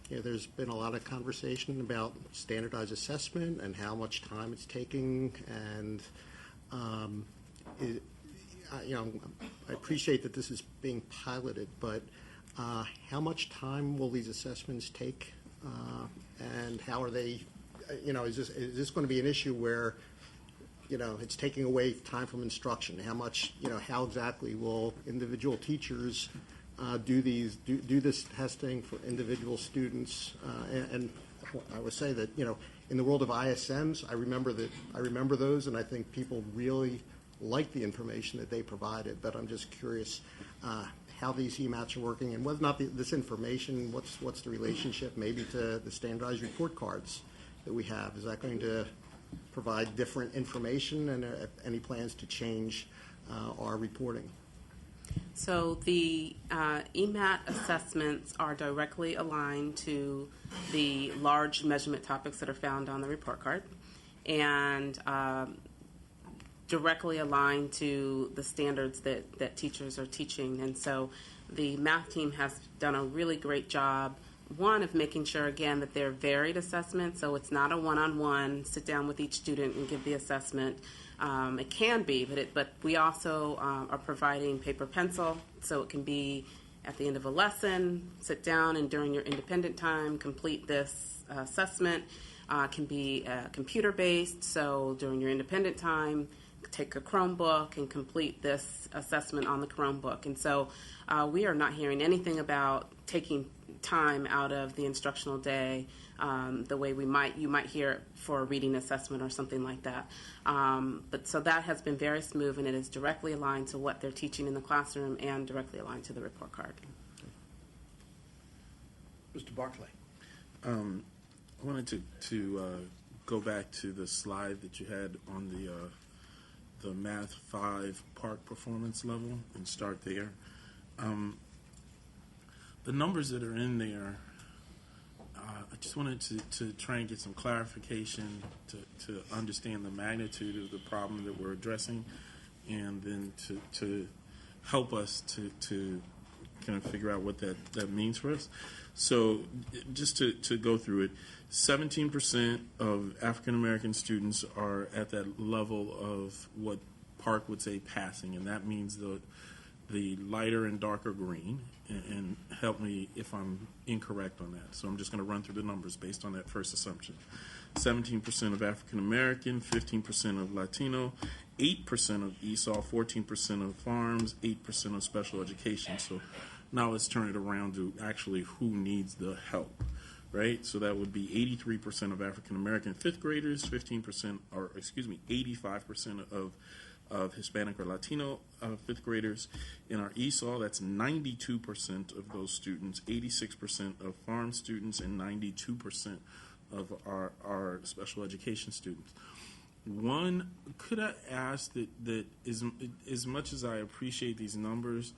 There's been a lot of conversation about standardized assessment and how much time it's taking, and I appreciate that this is being piloted, but how much time will these assessments take, and how are they? Is this going to be an issue where it's taking away time from instruction? How much? How exactly will individual teachers do this testing for individual students? And I would say that in the world of ISMs, I remember those, and I think people really like the information that they provided. But I'm just curious how these EMATs are working, and whether or not this information, what's the relationship maybe to the standardized report cards that we have? Is that going to provide different information, and any plans to change our reporting? So the EMAT assessments are directly aligned to the large measurement topics that are found on the report card, and directly aligned to the standards that teachers are teaching. And so the math team has done a really great job, one, of making sure, again, that they're varied assessments, so it's not a one-on-one, sit down with each student and give the assessment. It can be, but we also are providing paper pencil, so it can be at the end of a lesson, sit down and during your independent time, complete this assessment. It can be computer-based, so during your independent time, take a Chromebook and complete this assessment on the Chromebook. And so we are not hearing anything about taking time out of the instructional day the way you might hear it for a reading assessment or something like that. But so that has been very smooth, and it is directly aligned to what they're teaching in the classroom and directly aligned to the report card. Mr. Barclay. I wanted to go back to the slide that you had on the Math 5 Park performance level and start there. The numbers that are in there, I just wanted to try and get some clarification to understand the magnitude of the problem that we're addressing, and then to help us to kind of figure out what that means for us. So just to go through it, 17% of African American students are at that level of what Park would say passing, and that means the lighter and darker green, and help me if I'm incorrect on that. So I'm just going to run through the numbers based on that first assumption. 17% of African American, 15% of Latino, 8% of ESOL, 14% of farms, 8% of special education. So now let's turn it around to actually who needs the help, right? So that would be 83% of African American fifth graders, 85% of Hispanic or Latino fifth graders. In our ESOL, that's 92% of those students, 86% of farm students, and 92% of our special education students. One, could I ask that as much as I appreciate these numbers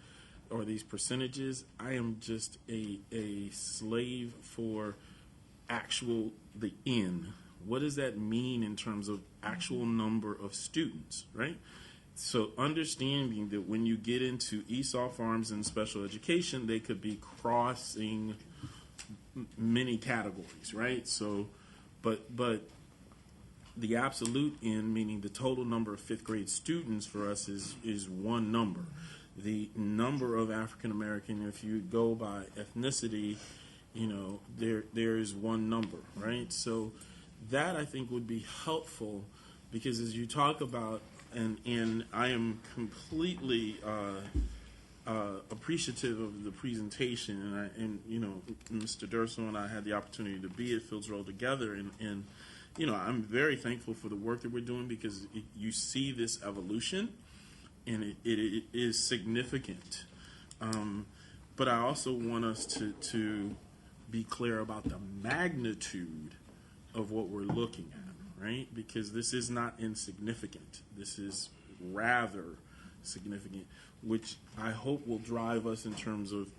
or these percentages, I am just a slave for the N. What does that mean in terms of actual number of students, right? So understanding that when you get into ESOL farms and special education, they could be crossing many categories, right? So, but the absolute N, meaning the total number of fifth grade students for us is one number. The number of African American, if you go by ethnicity, there is one number, right? So that I think would be helpful, because as you talk about, and I am completely appreciative of the presentation, and Mr. Durso and I had the opportunity to be at Fields Row together, and I'm very thankful for the work that we're doing, because you see this evolution, and it is significant. But I also want us to be clear about the magnitude of what we're looking at, right? Because this is not insignificant. This is rather significant, which I hope will drive us in terms of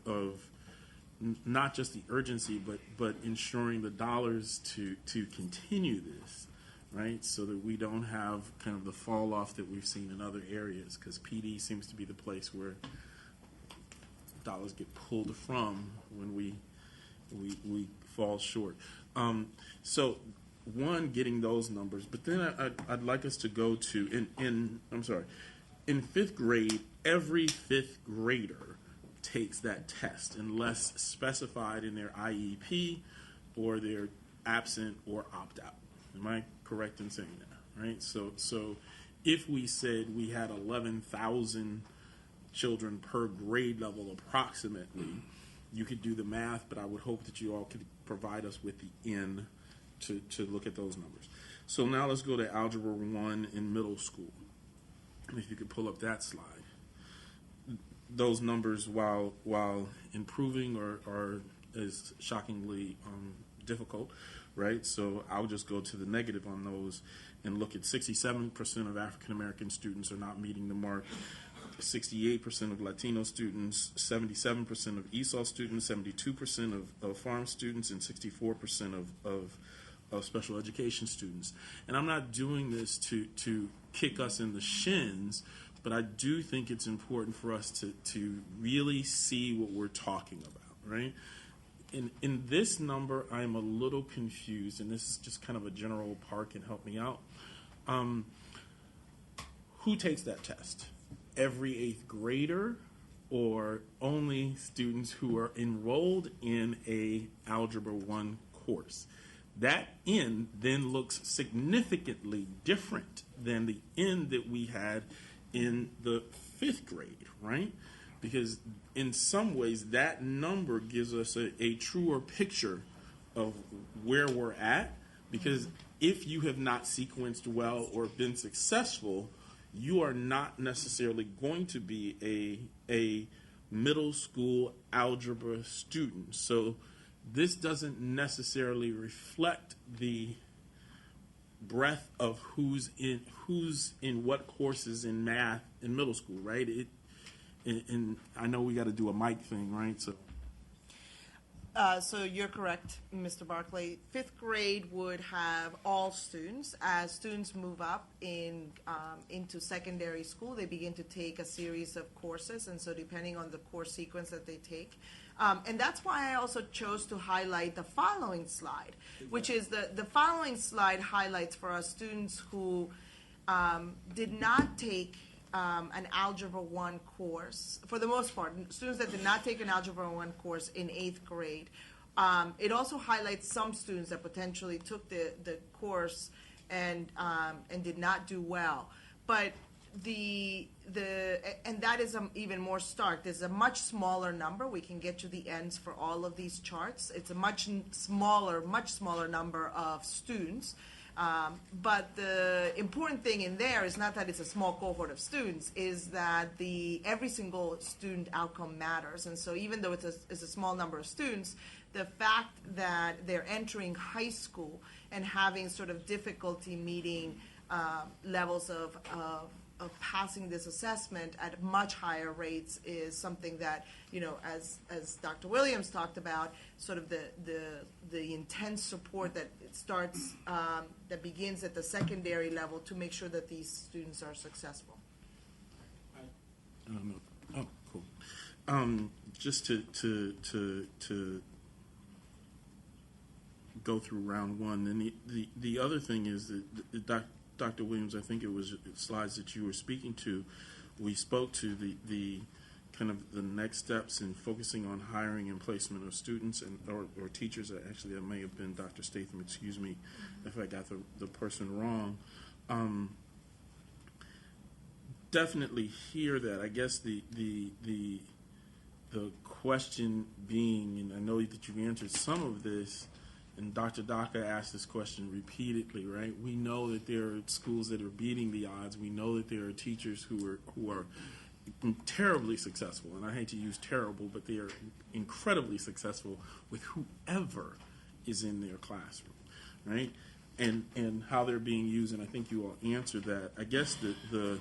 not just the urgency, but ensuring the dollars to continue this, right? So that we don't have kind of the fall off that we've seen in other areas, because PD seems to be the place where dollars get pulled from when we fall short. So one, getting those numbers, but then I'd like us to go to in fifth grade, every fifth grader takes that test unless specified in their IEP or they're absent or opt out. Am I correct in saying that? Right. So if we said we had 11,000 children per grade level approximately, you could do the math, but I would hope that you all could provide us with the N to look at those numbers. So now let's go to Algebra 1 in middle school. And if you could pull up that slide. Those numbers, while improving, are is shockingly difficult, right? So I'll just go to the negative on those and look at 67% of African American students are not meeting the mark, 68% of Latino students, 77% of ESOL students, 72% of farm students, and 64% of special education students. And I'm not doing this to kick us in the shins, but I do think it's important for us to really see what we're talking about, right? In this number, I'm a little confused, and this is just kind of a general Park can help me out. Who takes that test? Every eighth grader, or only students who are enrolled in a Algebra 1 course? That N then looks significantly different than the N that we had in the fifth grade, right? Because in some ways that number gives us a truer picture of where we're at, because if you have not sequenced well or been successful, you are not necessarily going to be a middle school algebra student. So this doesn't necessarily reflect the breadth of who's in what courses in math in middle school, right? And I know we got to do a mic thing, right? So So you're correct, Mr. Barclay. Fifth grade would have all students. As students move up into secondary school, they begin to take a series of courses, and so depending on the course sequence that they take. And that's why I also chose to highlight the following slide, which is the following slide highlights for us students who did not take an Algebra 1 course, for the most part, students that did not take an Algebra 1 course in 8th grade. It also highlights some students that potentially took the course and did not do well. But and that is even more stark. There's a much smaller number. We can get you the ends for all of these charts. It's a much smaller number of students. But the important thing in there is not that it's a small cohort of students, is that every single student outcome matters. And so even though it's a small number of students, the fact that they're entering high school and having sort of difficulty meeting levels of passing this assessment at much higher rates is something that, as Dr. Williams talked about, sort of the intense support that starts, that begins at the secondary level to make sure that these students are successful. Oh, cool. Just to go through round one, and the other thing is that Dr. Williams, I think it was slides that you were speaking to, we spoke to the kind of the next steps in focusing on hiring and placement of students or teachers. Actually, that may have been Dr. Statham, excuse me if I got the person wrong. Definitely hear that. I guess the question being, and I know that you've answered some of this, and Dr. Daka asked this question repeatedly, right? We know that there are schools that are beating the odds. We know that there are teachers who are terribly successful, and I hate to use terrible, but they are incredibly successful with whoever is in their classroom, right? And how they're being used, and I think you all answered that. I guess the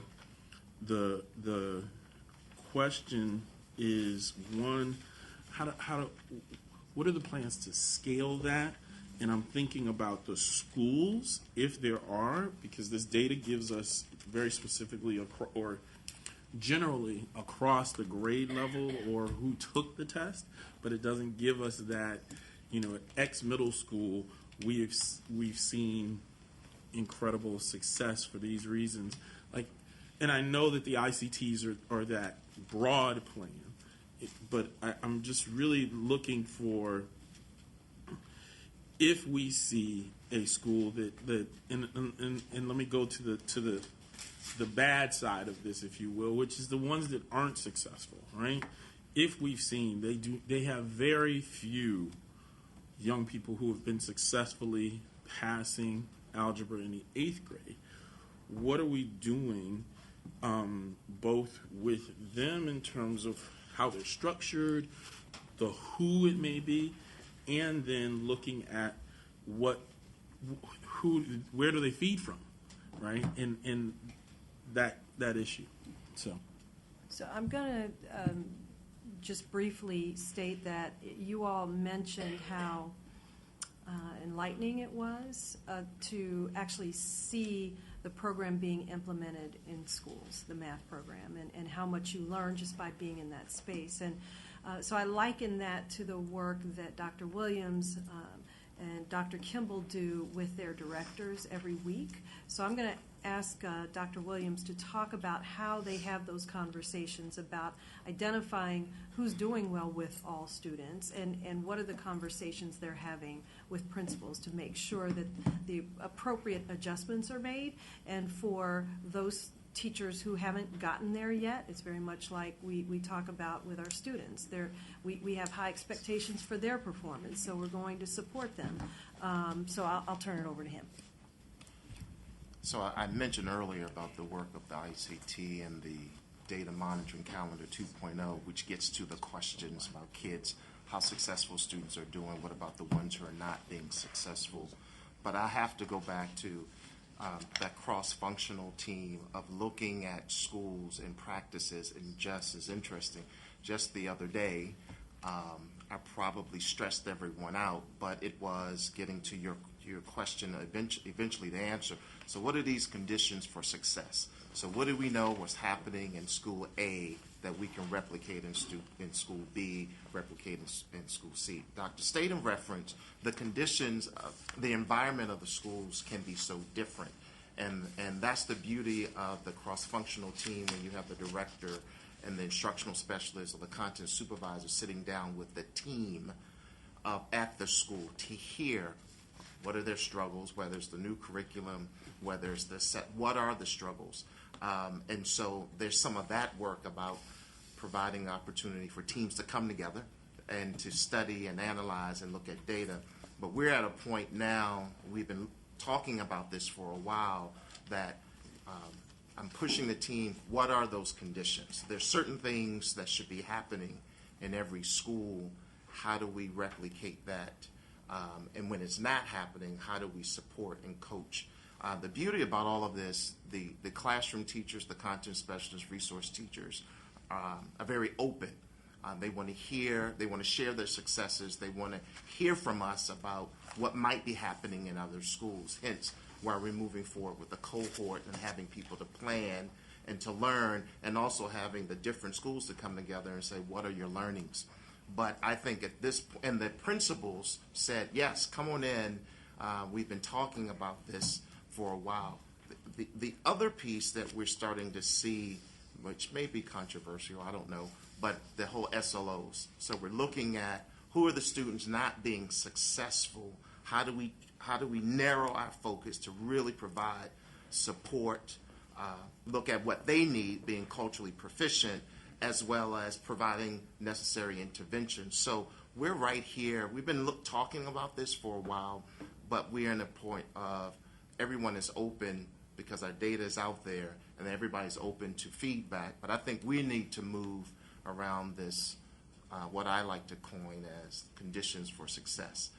question is, one, what are the plans to scale that? And I'm thinking about the schools, if there are, because this data gives us very specifically or generally across the grade level or who took the test, but it doesn't give us that, at X middle school, we've seen incredible success for these reasons. And I know that the ICTs are that broad plan, but I'm just really looking for, if we see a school that and let me go to the bad side of this, if you will, which is the ones that aren't successful, right? If we've seen they have very few young people who have been successfully passing algebra in the 8th grade, what are we doing both with them in terms of how they're structured, the who it may be, and then looking at where do they feed from, right? And that issue. So I'm going to just briefly state that you all mentioned how enlightening it was to actually see the program being implemented in schools, the math program, and how much you learn just by being in that space. And so I liken that to the work that Dr. Williams and Dr. Kimball do with their directors every week. So I'm going to ask Dr. Williams to talk about how they have those conversations about identifying who's doing well with all students and what are the conversations they're having with principals to make sure that the appropriate adjustments are made. And for those teachers who haven't gotten there yet, it's very much like we talk about with our students. We have high expectations for their performance, so we're going to support them. So I'll turn it over to him. So I mentioned earlier about the work of the ICT and the data monitoring calendar 2.0, which gets to the questions about kids, how successful students are doing, what about the ones who are not being successful. But I have to go back to that cross-functional team of looking at schools and practices, and just as interesting, just the other day, I probably stressed everyone out, but it was getting to your question, eventually the answer. So what are these conditions for success? So what do we know was happening in school A that we can replicate in school B, replicate in school C? Dr. Statham referenced the conditions, the environment of the schools can be so different. And that's the beauty of the cross-functional team when you have the director and the instructional specialist or the content supervisor sitting down with the team at the school to hear what are their struggles, whether it's the new curriculum, whether it's the set, what are the struggles? And so there's some of that work about providing opportunity for teams to come together and to study and analyze and look at data. But we're at a point now, we've been talking about this for a while, that I'm pushing the team, what are those conditions? There's certain things that should be happening in every school. How do we replicate that? And when it's not happening, how do we support and coach? The beauty about all of this, the classroom teachers, the content specialists, resource teachers are very open. They want to hear, they want to share their successes, they want to hear from us about what might be happening in other schools. Hence, why we're moving forward with the cohort and having people to plan and to learn, and also having the different schools to come together and say, what are your learnings? But I think at this point, and the principals said, yes, come on in. We've been talking about this for a while. The other piece that we're starting to see, which may be controversial, I don't know, but the whole SLOs. So we're looking at who are the students not being successful. How do we narrow our focus to really provide support, look at what they need, being culturally proficient, as well as providing necessary interventions. So we're right here. We've been talking about this for a while, but we're in a point of everyone is open because our data is out there and everybody's open to feedback. But I think we need to move around this, what I like to coin as conditions for success.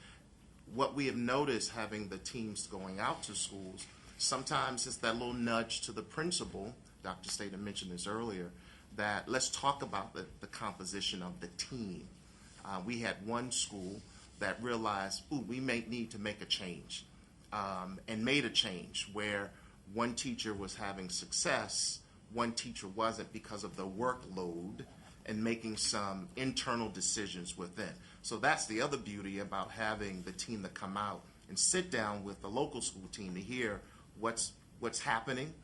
What we have noticed having the teams going out to schools, sometimes it's that little nudge to the principal. Dr. Statham mentioned this earlier, that let's talk about the composition of the team. We had one school that realized, we may need to make a change, and made a change where one teacher was having success, one teacher wasn't because of the workload, and making some internal decisions within. So that's the other beauty about having the team to come out and sit down with the local school team to hear what's happening,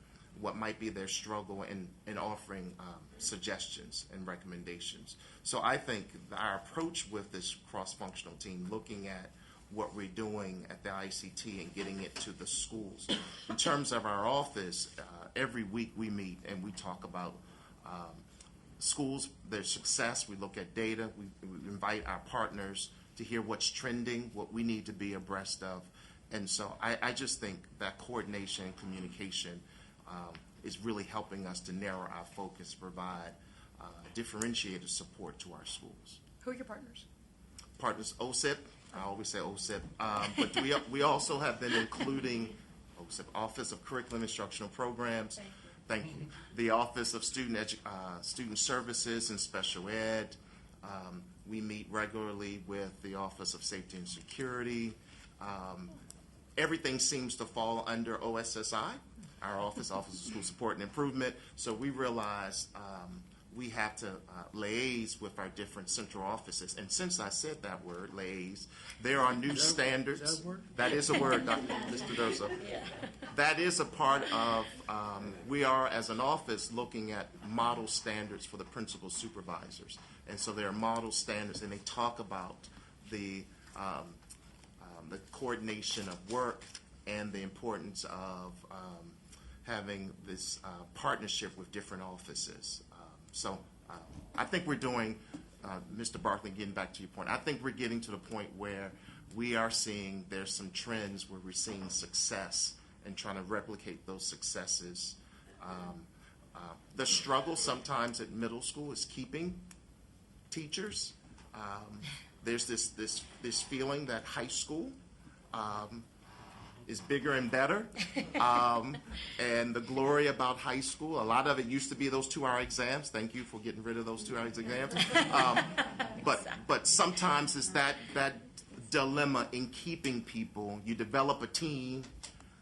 what might be their struggle, and offering suggestions and recommendations. So I think our approach with this cross-functional team, looking at what we're doing at the ICT and getting it to the schools. In terms of our office, every week we meet and we talk about schools, their success. We look at data. We invite our partners to hear what's trending, what we need to be abreast of. And so I just think that coordination and communication is really helping us to narrow our focus, provide differentiated support to our schools. Who are your partners? Partners, OSIP. I always say OSIP. But we also have been including OSIP, Office of Curriculum Instructional Programs. Thank you. The Office of Student Services and Special Ed. We meet regularly with the Office of Safety and Security. Everything seems to fall under OSSI, our Office of School Support and Improvement. So we realize we have to liaise with our different central offices. And since I said that word, liaise, there are new standards. Is that a word? That is a word, Mr. Durso. That is a part of, we are as an office looking at model standards for the principal supervisors. And so there are model standards, and they talk about the coordination of work and the importance of having this partnership with different offices. So I think we're doing, Mr. Barkley, getting back to your point, I think we're getting to the point where we are seeing there's some trends where we're seeing success and trying to replicate those successes. The struggle sometimes at middle school is keeping teachers. There's this feeling that high school is bigger and better. And the glory about high school, a lot of it used to be those 2-hour exams. Thank you for getting rid of those 2-hour exams. But sometimes it's that dilemma in keeping people. You develop a team,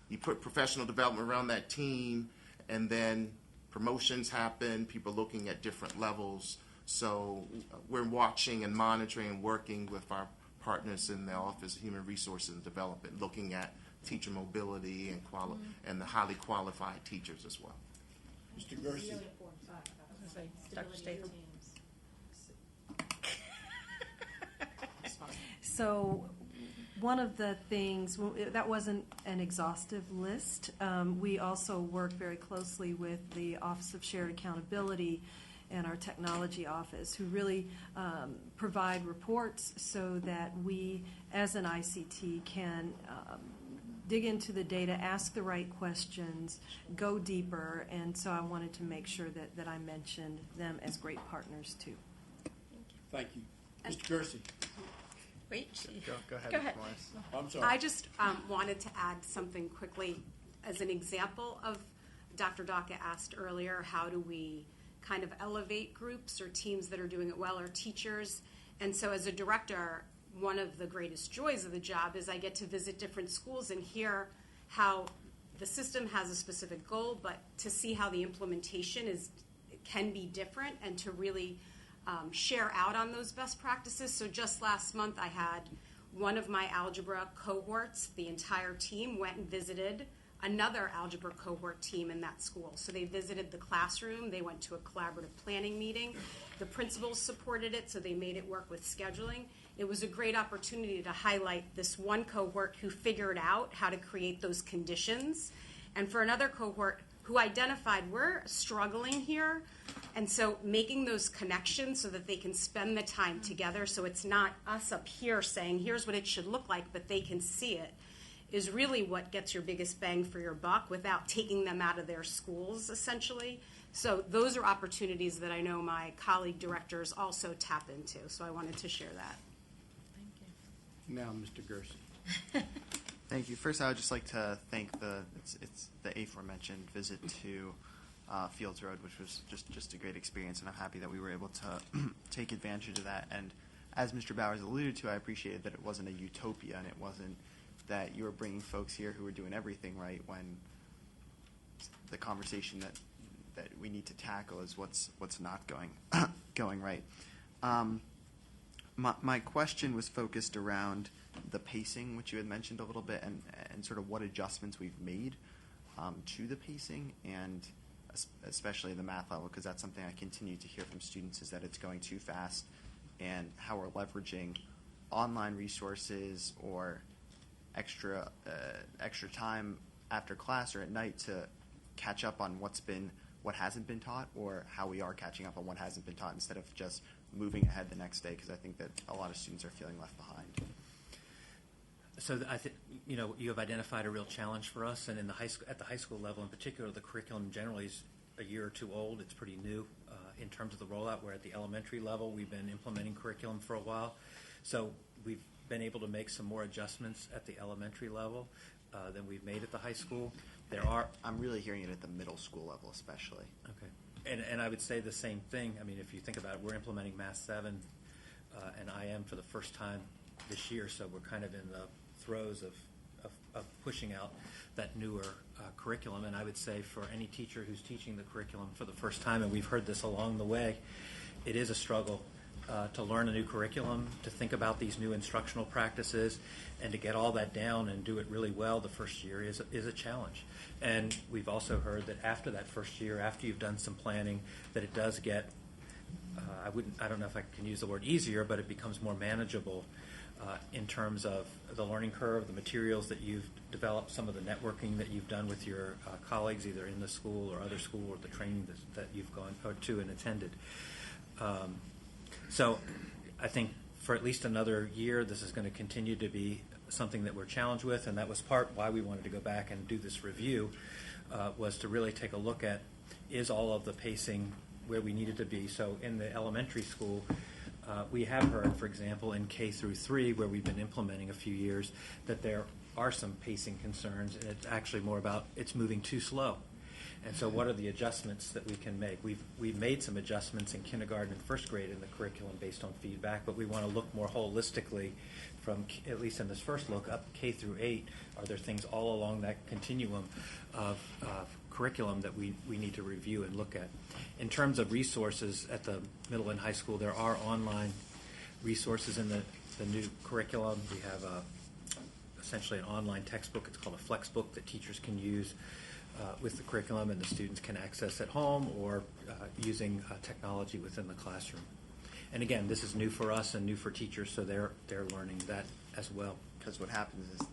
you put professional development around that team, and then promotions happen, people looking at different levels. So we're watching and monitoring and working with our partners in the Office of Human Resources and Development, looking at teacher mobility and and the highly qualified teachers as well. Mr. Gerson. Really important. Dr. Statham. So one of the things, that wasn't an exhaustive list. We also work very closely with the Office of Shared Accountability and our technology office, who really provide reports so that we, as an ICT, can dig into the data, ask the right questions, go deeper, and so I wanted to make sure that I mentioned them as great partners too. Thank you. Mr. Gerson. Wait. Go ahead. Go ahead. I'm sorry. I just wanted to add something quickly as an example of Dr. Daka asked earlier, how do we kind of elevate groups or teams that are doing it well, or teachers. And so as a director, one of the greatest joys of the job is I get to visit different schools and hear how the system has a specific goal, but to see how the implementation can be different, and to really share out on those best practices. So just last month I had one of my algebra cohorts, the entire team went and visited another algebra cohort team in that school. So they visited the classroom, they went to a collaborative planning meeting, the principals supported it, so they made it work with scheduling. It was a great opportunity to highlight this one cohort who figured out how to create those conditions, and for another cohort who identified we're struggling here, and so making those connections so that they can spend the time together, so it's not us up here saying here's what it should look like, but they can see it, is really what gets your biggest bang for your buck without taking them out of their schools, essentially. So those are opportunities that I know my colleague directors also tap into, so I wanted to share that. Now, Mr. Gerson. Thank you. First, I would just like to thank it's the aforementioned visit to Fields Road, which was just a great experience, and I'm happy that we were able to take advantage of that. And as Mr. Bowers alluded to, I appreciated that it wasn't a utopia, and it wasn't that you were bringing folks here who were doing everything right, when the conversation that we need to tackle is what's not going right. My question was focused around the pacing, which you had mentioned a little bit, and sort of what adjustments we've made to the pacing, and especially the math level, because that's something I continue to hear from students, is that it's going too fast, and how we're leveraging online resources or extra time after class or at night to catch up on what hasn't been taught, or how we are catching up on what hasn't been taught, instead of just moving ahead the next day, because I think that a lot of students are feeling left behind. So I think you have identified a real challenge for us, and at the high school level in particular, the curriculum generally is a year or two old. It's pretty new in terms of the rollout. Where at the elementary level, we've been implementing curriculum for a while, so we've been able to make some more adjustments at the elementary level than we've made at the high school. I'm really hearing it at the middle school level, especially. Okay, and I would say the same thing. I mean, if you think about it, we're implementing Math 7 and IM for the first time this year, so we're kind of in the throes of pushing out that newer curriculum. And I would say for any teacher who's teaching the curriculum for the first time, and we've heard this along the way, it is a struggle to learn a new curriculum, to think about these new instructional practices, and to get all that down and do it really well the first year is a challenge. And we've also heard that after that first year, after you've done some planning, that it does get, I don't know if I can use the word easier, but it becomes more manageable in terms of the learning curve, the materials that you've developed, some of the networking that you've done with your colleagues, either in the school or other school, or the training that you've gone to and attended. So I think for at least another year, this is going to continue to be something that we're challenged with, and that was part why we wanted to go back and do this review, was to really take a look at, is all of the pacing where we needed to be. So in the elementary school, we have heard, for example, in K through 3, where we've been implementing a few years, that there are some pacing concerns, and it's actually more about it's moving too slow. And so what are the adjustments that we can make? We've made some adjustments in kindergarten and first grade in the curriculum based on feedback, but we want to look more holistically from, at least in this first look, up K through 8. Are there things all along that continuum of curriculum that we need to review and look at? In terms of resources at the middle and high school, there are online resources in the new curriculum. We have essentially an online textbook. It's called a flex book that teachers can use with the curriculum, and the students can access at home or using technology within the classroom. And again, this is new for us and new for teachers, so they're learning that as well. Because what happens is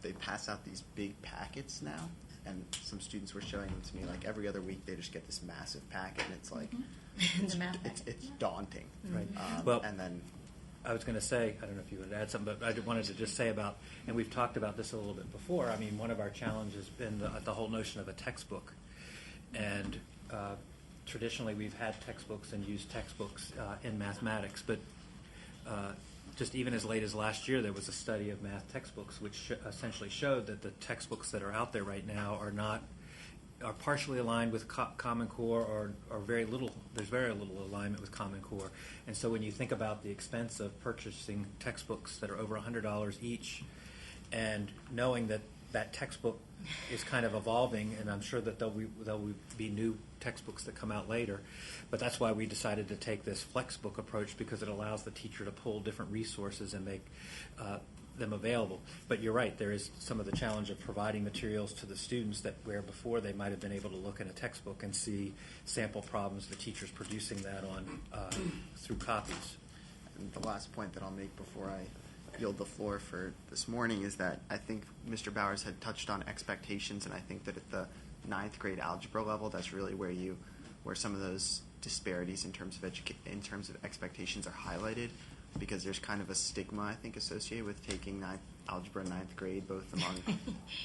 they pass out these big packets now, and some students were showing them to me like every other week. They just get this massive packet, and it's like it's daunting, Right. Well, and then I was going to say, I don't know if you would add something, but I wanted to just say about, and we've talked about this a little bit before, I mean, one of our challenges has been the whole notion of a textbook. And traditionally we've had textbooks and used textbooks in mathematics, but just even as late as last year, there was a study of math textbooks which essentially showed that the textbooks that are out there right now are partially aligned with Common Core or very little. There's very little alignment with Common Core. And so when you think about the expense of purchasing textbooks that are over $100 each, and knowing that that textbook is kind of evolving, and I'm sure that there'll be new textbooks that come out later, but that's why we decided to take this flexbook approach, because it allows the teacher to pull different resources and make them available. But you're right, there is some of the challenge of providing materials to the students that where before they might have been able to look in a textbook and see sample problems, the teachers producing that on through copies. And the last point that I'll make before I yield the floor for this morning is that I think Mr. Bowers had touched on expectations, and I think that at the 9th grade algebra level, that's really where some of those disparities in terms of expectations are highlighted, because there's kind of a stigma, I think, associated with taking algebra in 9th grade, both among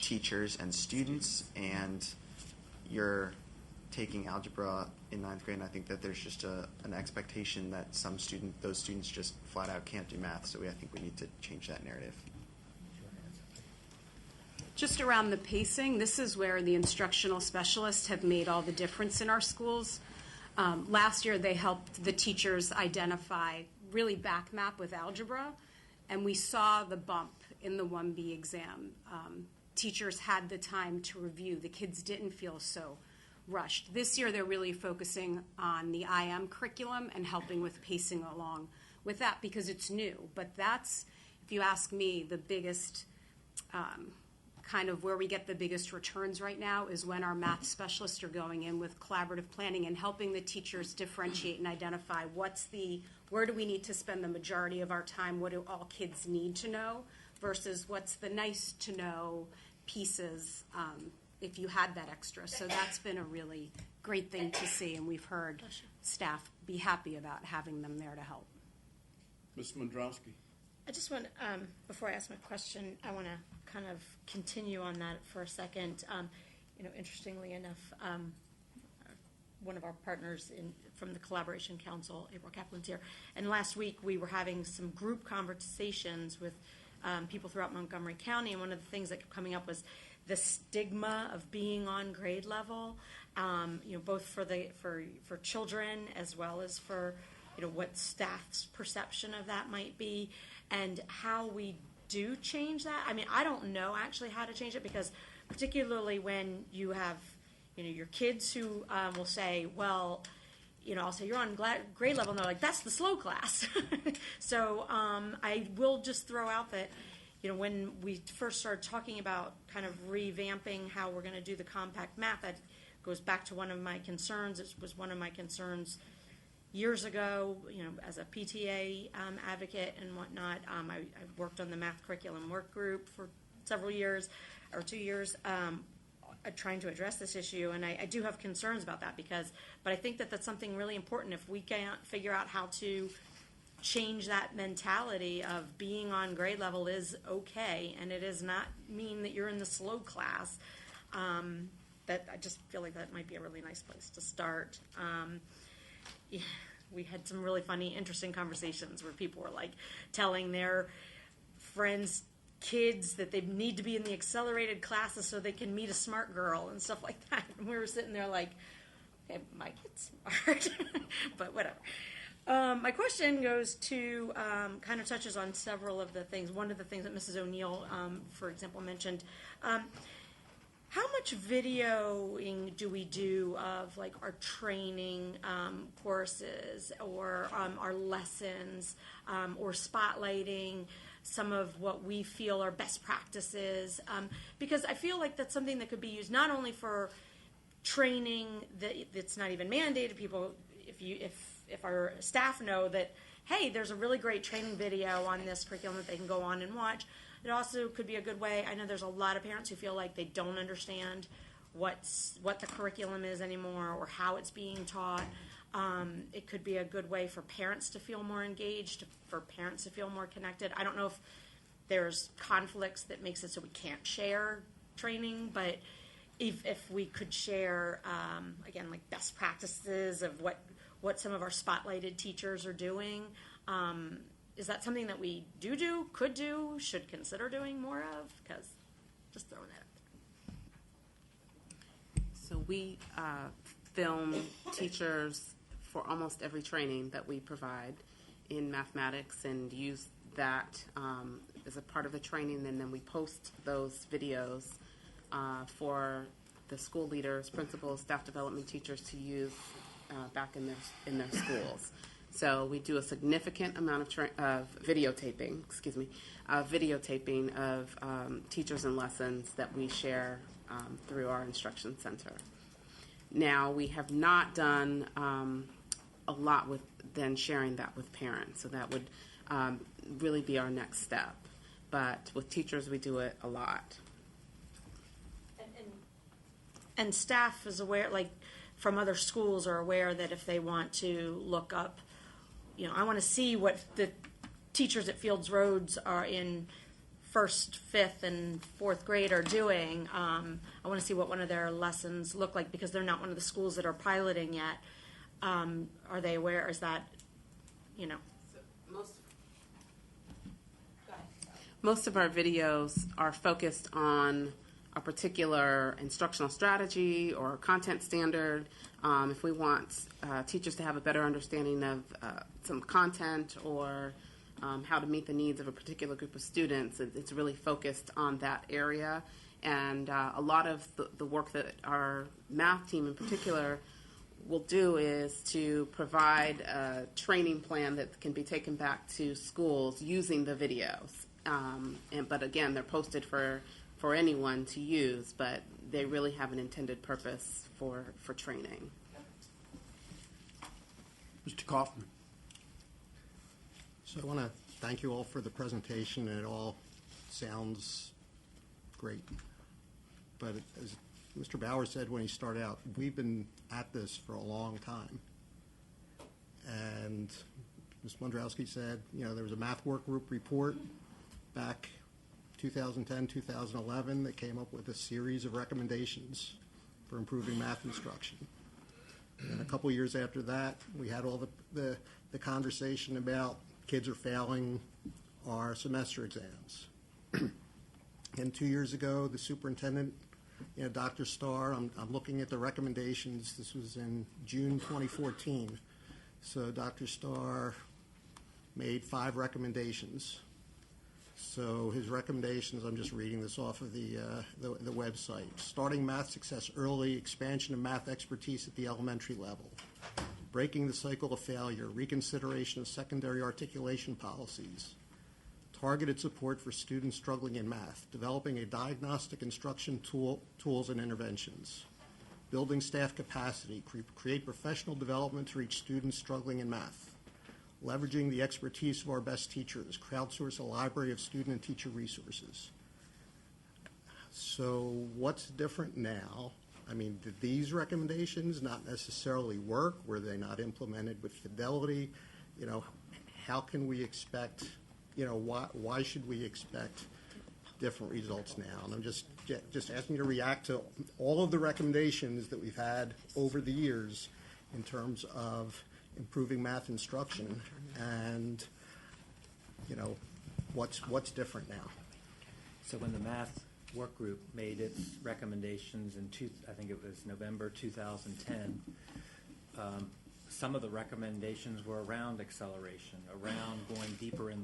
teachers and students, and you're taking algebra in 9th grade, and I think that there's just an expectation that those students just flat out can't do math, so I think we need to change that narrative. Just around the pacing, this is where the instructional specialists have made all the difference in our schools. Last year, they helped the teachers identify really back map with algebra, and we saw the bump in the 1B exam. Teachers had the time to review. The kids didn't feel so rushed. This year, they're really focusing on the IM curriculum and helping with pacing along with that, because it's new. But that's, if you ask me, the biggest kind of where we get the biggest returns right now is when our math specialists are going in with collaborative planning and helping the teachers differentiate and identify where do we need to spend the majority of our time, what do all kids need to know, versus what's the nice to know pieces if you had that extra. So that's been a really great thing to see, and we've heard staff be happy about having them there to help. Ms. Mondrowski. I just want, before I ask my question, I want to kind of continue on that for a second. Interestingly enough, one of our partners from the Collaboration Council, April Kaplan's here, and last week we were having some group conversations with people throughout Montgomery County, and one of the things that kept coming up was the stigma of being on grade level, both for children as well as for what staff's perception of that might be, and how we do change that. I mean, I don't know actually how to change it, because particularly when you have, your kids who will say, well, I'll say you're on grade level, and they're like, that's the slow class. So I will just throw out that, when we first started talking about kind of revamping how we're going to do the compact math, that goes back to one of my concerns. It was one of my concerns years ago, as a PTA advocate and whatnot. I worked on the math curriculum work group for several years, or 2 years, trying to address this issue, and I do have concerns about that, but I think that that's something really important. If we can't figure out how to change that mentality of being on grade level is okay, and it does not mean that you're in the slow class, that I just feel like that might be a really nice place to start. We had some really funny, interesting conversations where people were like telling their friends' kids that they need to be in the accelerated classes so they can meet a smart girl and stuff like that. And we were sitting there like, okay, my kid's smart, but whatever. My question goes to, kind of touches on several of the things. One of the things that Mrs. O'Neill, for example, mentioned. How much videoing do we do of like our training courses or our lessons or spotlighting some of what we feel are best practices? Because I feel like that's something that could be used not only for training that's not even mandated. People, if our staff know that, hey, there's a really great training video on this curriculum that they can go on and watch. It also could be a good way. I know there's a lot of parents who feel like they don't understand what the curriculum is anymore or how it's being taught. It could be a good way for parents to feel more engaged, for parents to feel more connected. I don't know if there's conflicts that makes it so we can't share training, but if we could share, again, like best practices of what some of our spotlighted teachers are doing, is that something that we could do, should consider doing more of? Because just throwing it out there. So we film teachers for almost every training that we provide in mathematics and use that as a part of the training, and then we post those videos for the school leaders, principals, staff development teachers to use back in their schools. So we do a significant amount of videotaping of teachers and lessons that we share through our instruction center. Now, we have not done a lot with then sharing that with parents, so that would really be our next step. But with teachers, we do it a lot. And staff is aware, like from other schools are aware that if they want to look up, I want to see what the teachers at Fields Roads are in 1st, 5th, and 4th grade are doing. I want to see what one of their lessons look like because they're not one of the schools that are piloting yet. Are they aware? Is that, Most of our videos are focused on a particular instructional strategy or content standard. If we want teachers to have a better understanding of some content or how to meet the needs of a particular group of students, it's really focused on that area. And a lot of the work that our math team in particular will do is to provide a training plan that can be taken back to schools using the videos. But again, they're posted for anyone to use, but they really have an intended purpose for training. Mr. Kaufman. So I want to thank you all for the presentation, and it all sounds great. But as Mr. Bauer said when he started out, we've been at this for a long time. And Ms. Mondrowski said, there was a math work group report back 2010, 2011 that came up with a series of recommendations for improving math instruction. And a couple years after that, we had all the conversation about kids are failing our semester exams. And 2 years ago, the superintendent, Dr. Starr, I'm looking at the recommendations. This was in June 2014. So Dr. Starr made 5 recommendations. So his recommendations, I'm just reading this off of the website. Starting math success early, expansion of math expertise at the elementary level, breaking the cycle of failure, reconsideration of secondary articulation policies, targeted support for students struggling in math, developing a diagnostic instruction tools and interventions, building staff capacity, create professional development to reach students struggling in math, leveraging the expertise of our best teachers, crowdsource a library of student and teacher resources. So what's different now? I mean, did these recommendations not necessarily work? Were they not implemented with fidelity? How can we expect, why should we expect different results now? And I'm just asking you to react to all of the recommendations that we've had over the years in terms of improving math instruction, and what's different now. So when the math work group made its recommendations in I think it was November 2010, some of the recommendations were around acceleration, around going deeper in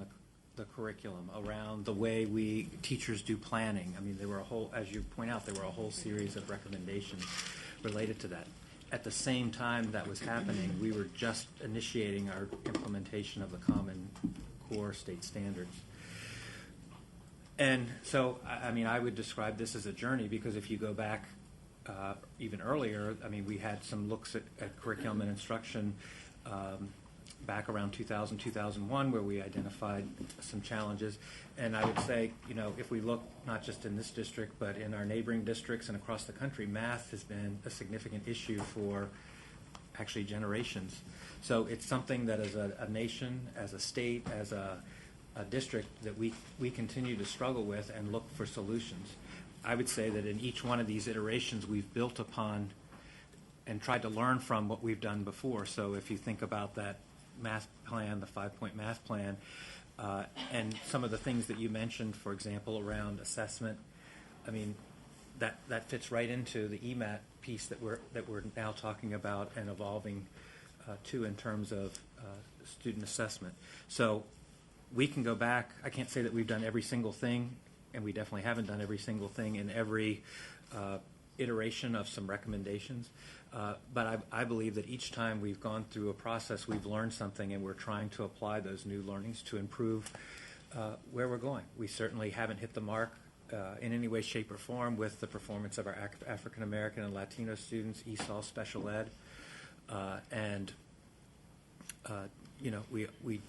the curriculum, around the way teachers do planning. I mean, there were as you point out, there were a whole series of recommendations related to that. At the same time that was happening, we were just initiating our implementation of the Common Core state standards. And so, I mean, I would describe this as a journey, because if you go back even earlier, I mean, we had some looks at curriculum and instruction back around 2000, 2001, where we identified some challenges. And I would say, you know, if we look not just in this district, but in our neighboring districts and across the country, math has been a significant issue for actually generations. So it's something that as a nation, as a state, as a district, that we continue to struggle with and look for solutions. I would say that in each one of these iterations, we've built upon and tried to learn from what we've done before. So if you think about that math plan, the 5-point math plan, and some of the things that you mentioned, for example, around assessment, I mean, that fits right into the EMAT piece that we're now talking about and evolving to in terms of student assessment. So we can go back. I can't say that we've done every single thing, and we definitely haven't done every single thing in every iteration of some recommendations. But I believe that each time we've gone through a process, we've learned something, and we're trying to apply those new learnings to improve where we're going. We certainly haven't hit the mark in any way, shape, or form with the performance of our African American and Latino students, ESOL special ed, and you know, we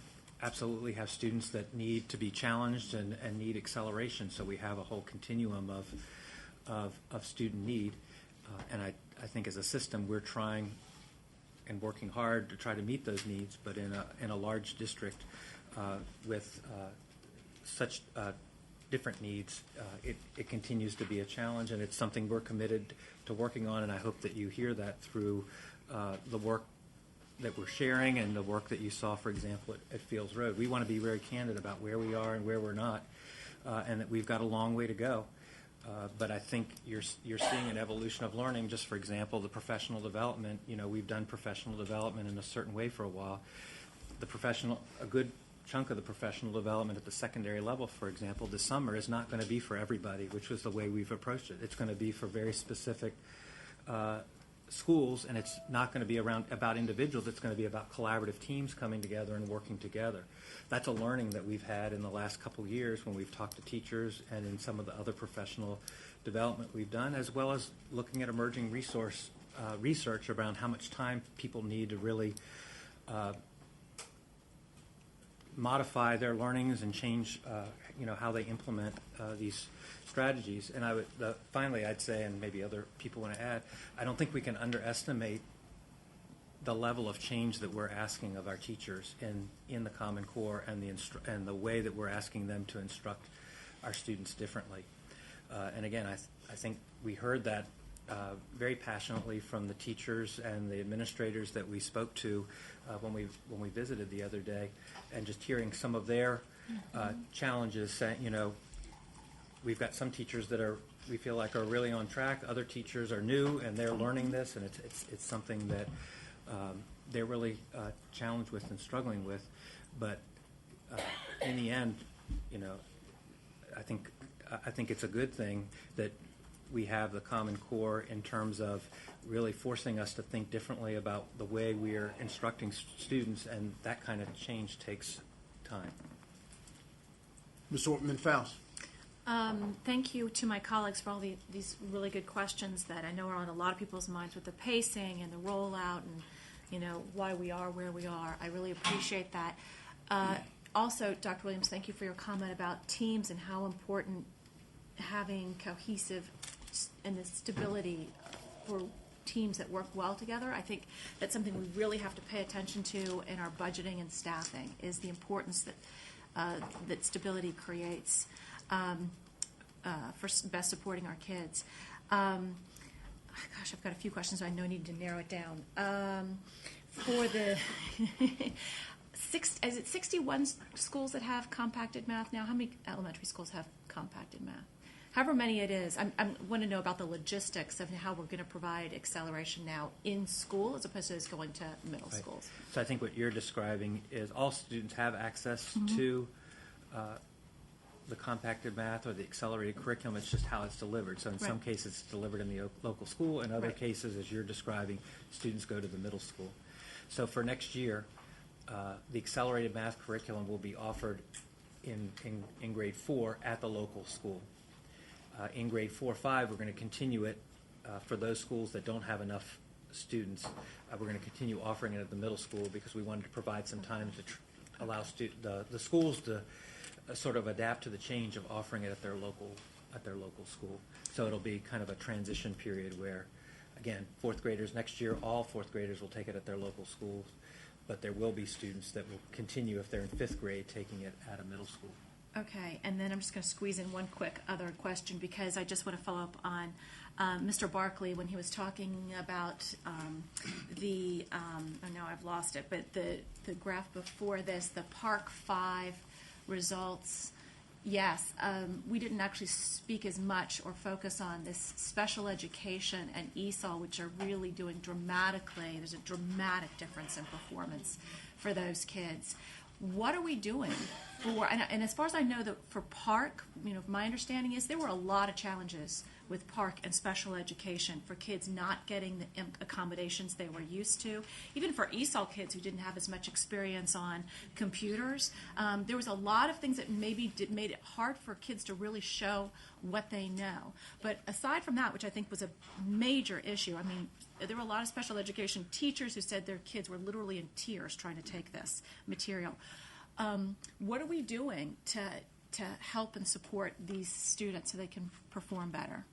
absolutely have students that need to be challenged and need acceleration. So we have a whole continuum of student need, and I think as a system we're trying and working hard to try to meet those needs. But in a large district with such different needs, it continues to be a challenge, and it's something we're committed to working on. And I hope that you hear that through the work that we're sharing and the work that you saw, for example, at Fields Road. We want to be very candid about where we are and where we're not, and that we've got a long way to go. But I think you're seeing an evolution of learning. Just for example, the professional development. You know, we've done professional development in a certain way for a while. A good chunk of the professional development at the secondary level, for example, this summer is not going to be for everybody, which was the way we've approached it. It's going to be for very specific schools, and it's not going to be about individuals. It's going to be about collaborative teams coming together and working together. That's a learning that we've had in the last couple years when we've talked to teachers and in some of the other professional development we've done, as well as looking at emerging research around how much time people need to really modify their learnings and change how they implement these strategies. And finally, I'd say, and maybe other people want to add, I don't think we can underestimate the level of change that we're asking of our teachers in the Common Core and the way that we're asking them to instruct our students differently. And again, I think we heard that very passionately from the teachers and the administrators that we spoke to when we visited the other day, and just hearing some of their challenges, saying, we've got some teachers that we feel like are really on track. Other teachers are new and they're learning this, and it's something that they're really challenged with and struggling with. But in the end, I think it's a good thing that we have the Common Core in terms of really forcing us to think differently about the way we're instructing students, and that kind of change takes time. Ms. Ortman-Faust. Thank you to my colleagues for all these really good questions that I know are on a lot of people's minds with the pacing and the rollout and, why we are where we are. I really appreciate that. Also, Dr. Williams, thank you for your comment about teams and how important having cohesive and the stability for teams that work well together. I think that's something we really have to pay attention to in our budgeting and staffing, is the importance that stability creates for best supporting our kids. Gosh, I've got a few questions, so I know I need to narrow it down. is it 61 schools that have compacted math now? How many elementary schools have compacted math? However many it is, I want to know about the logistics of how we're going to provide acceleration now in school as opposed to just going to middle schools. So I think what you're describing is all students have access to the compacted math or the accelerated curriculum. It's just how it's delivered. So in some cases, it's delivered in the local school. In other cases, as you're describing, students go to the middle school. So for next year, the accelerated math curriculum will be offered in grade 4 at the local school. In grade 4-5, we're going to continue it for those schools that don't have enough students. We're going to continue offering it at the middle school because we wanted to provide some time to allow the schools to sort of adapt to the change of offering it at their local school. So it'll be kind of a transition period where, again, fourth graders next year, all fourth graders will take it at their local schools, but there will be students that will continue if they're in 5th grade taking it at a middle school. Okay, and then I'm just going to squeeze in one quick other question because I just want to follow up on Mr. Barkley when he was talking about I know I've lost it, but the graph before this, the Park 5 results. Yes, we didn't actually speak as much or focus on this special education and ESOL, which are really doing dramatically. There's a dramatic difference in performance for those kids. What are we doing for, and as far as I know, for Park, my understanding is there were a lot of challenges with Park and special education for kids not getting the accommodations they were used to. Even for ESOL kids who didn't have as much experience on computers, there was a lot of things that maybe made it hard for kids to really show what they know. But aside from that, which I think was a major issue, there were a lot of special education teachers who said their kids were literally in tears trying to take this material. What are we doing to help and support these students so they can perform better?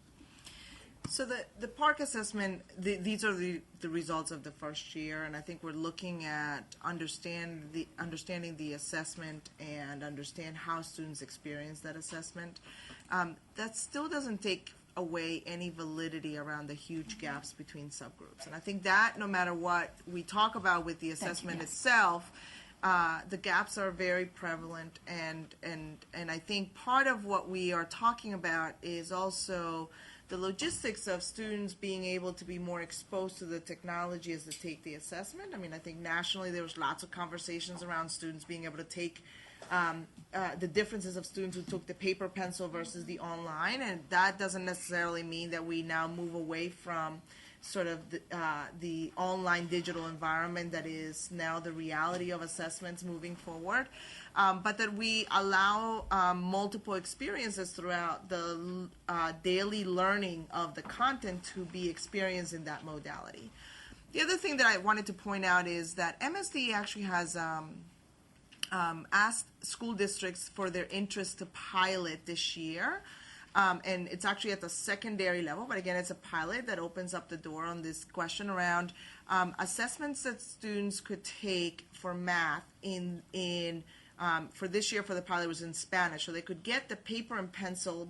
So the Park assessment, these are the results of the first year, and I think we're looking at understanding the assessment and understand how students experience that assessment. That still doesn't take away any validity around the huge gaps between subgroups. And I think that no matter what we talk about with the assessment itself, the gaps are very prevalent, and I think part of what we are talking about is also the logistics of students being able to be more exposed to the technology as they take the assessment. I think nationally there was lots of conversations around students being able to take the differences of students who took the paper pencil versus the online, and that doesn't necessarily mean that we now move away from sort of the online digital environment that is now the reality of assessments moving forward, but that we allow multiple experiences throughout the daily learning of the content to be experienced in that modality. The other thing that I wanted to point out is that MSD actually has asked school districts for their interest to pilot this year. And it's actually at the secondary level, but again, it's a pilot that opens up the door on this question around assessments that students could take for math for this year for the pilot was in Spanish. So they could get the paper and pencil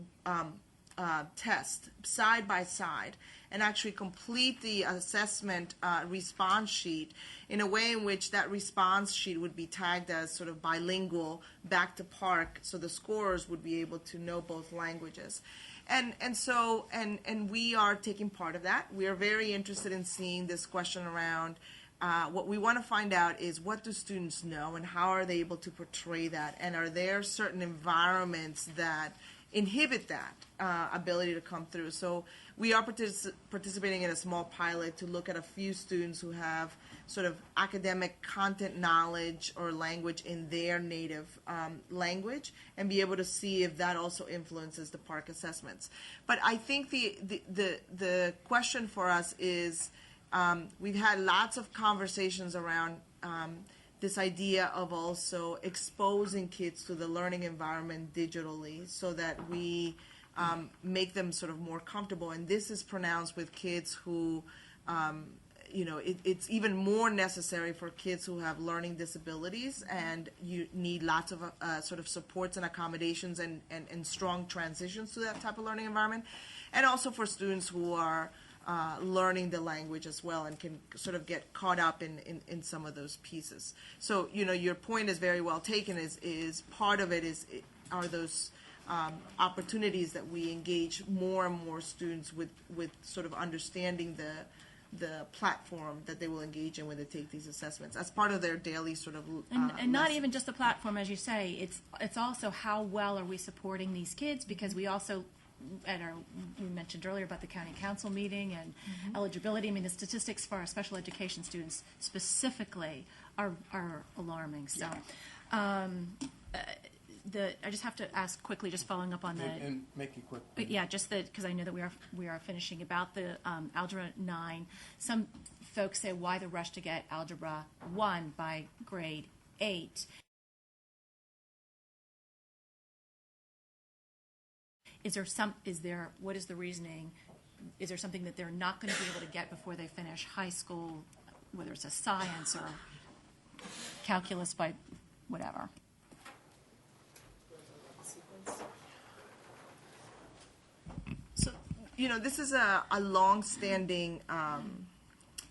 test side by side and actually complete the assessment response sheet in a way in which that response sheet would be tagged as sort of bilingual back to Park, so the scorers would be able to know both languages. And we are taking part of that. We are very interested in seeing this question around what we want to find out is what do students know and how are they able to portray that, and are there certain environments that inhibit that ability to come through. So we are participating in a small pilot to look at a few students who have sort of academic content knowledge or language in their native language and be able to see if that also influences the Park assessments. But I think the question for us is we've had lots of conversations around this idea of also exposing kids to the learning environment digitally so that we make them sort of more comfortable. And this is pronounced with kids who, it's even more necessary for kids who have learning disabilities and you need lots of sort of supports and accommodations and strong transitions to that type of learning environment. And also for students who are learning the language as well, and can sort of get caught up in some of those pieces. So, your point is very well taken. Is part of it are those opportunities that we engage more and more students with sort of understanding the platform that they will engage in when they take these assessments as part of their daily sort of and not even just the platform, as you say. It's also how well are we supporting these kids, because we also we mentioned earlier about the county council meeting and eligibility. I mean, the statistics for our special education students specifically are alarming. So. I just have to ask quickly, just following up on that. And make it quick. Yeah, just that, because I know that we are finishing about the Algebra 9. Some folks say, why the rush to get Algebra 1 by grade 8? What is the reasoning? Is there something that they're not going to be able to get before they finish high school, whether it's a science or calculus by whatever? So, this is a long-standing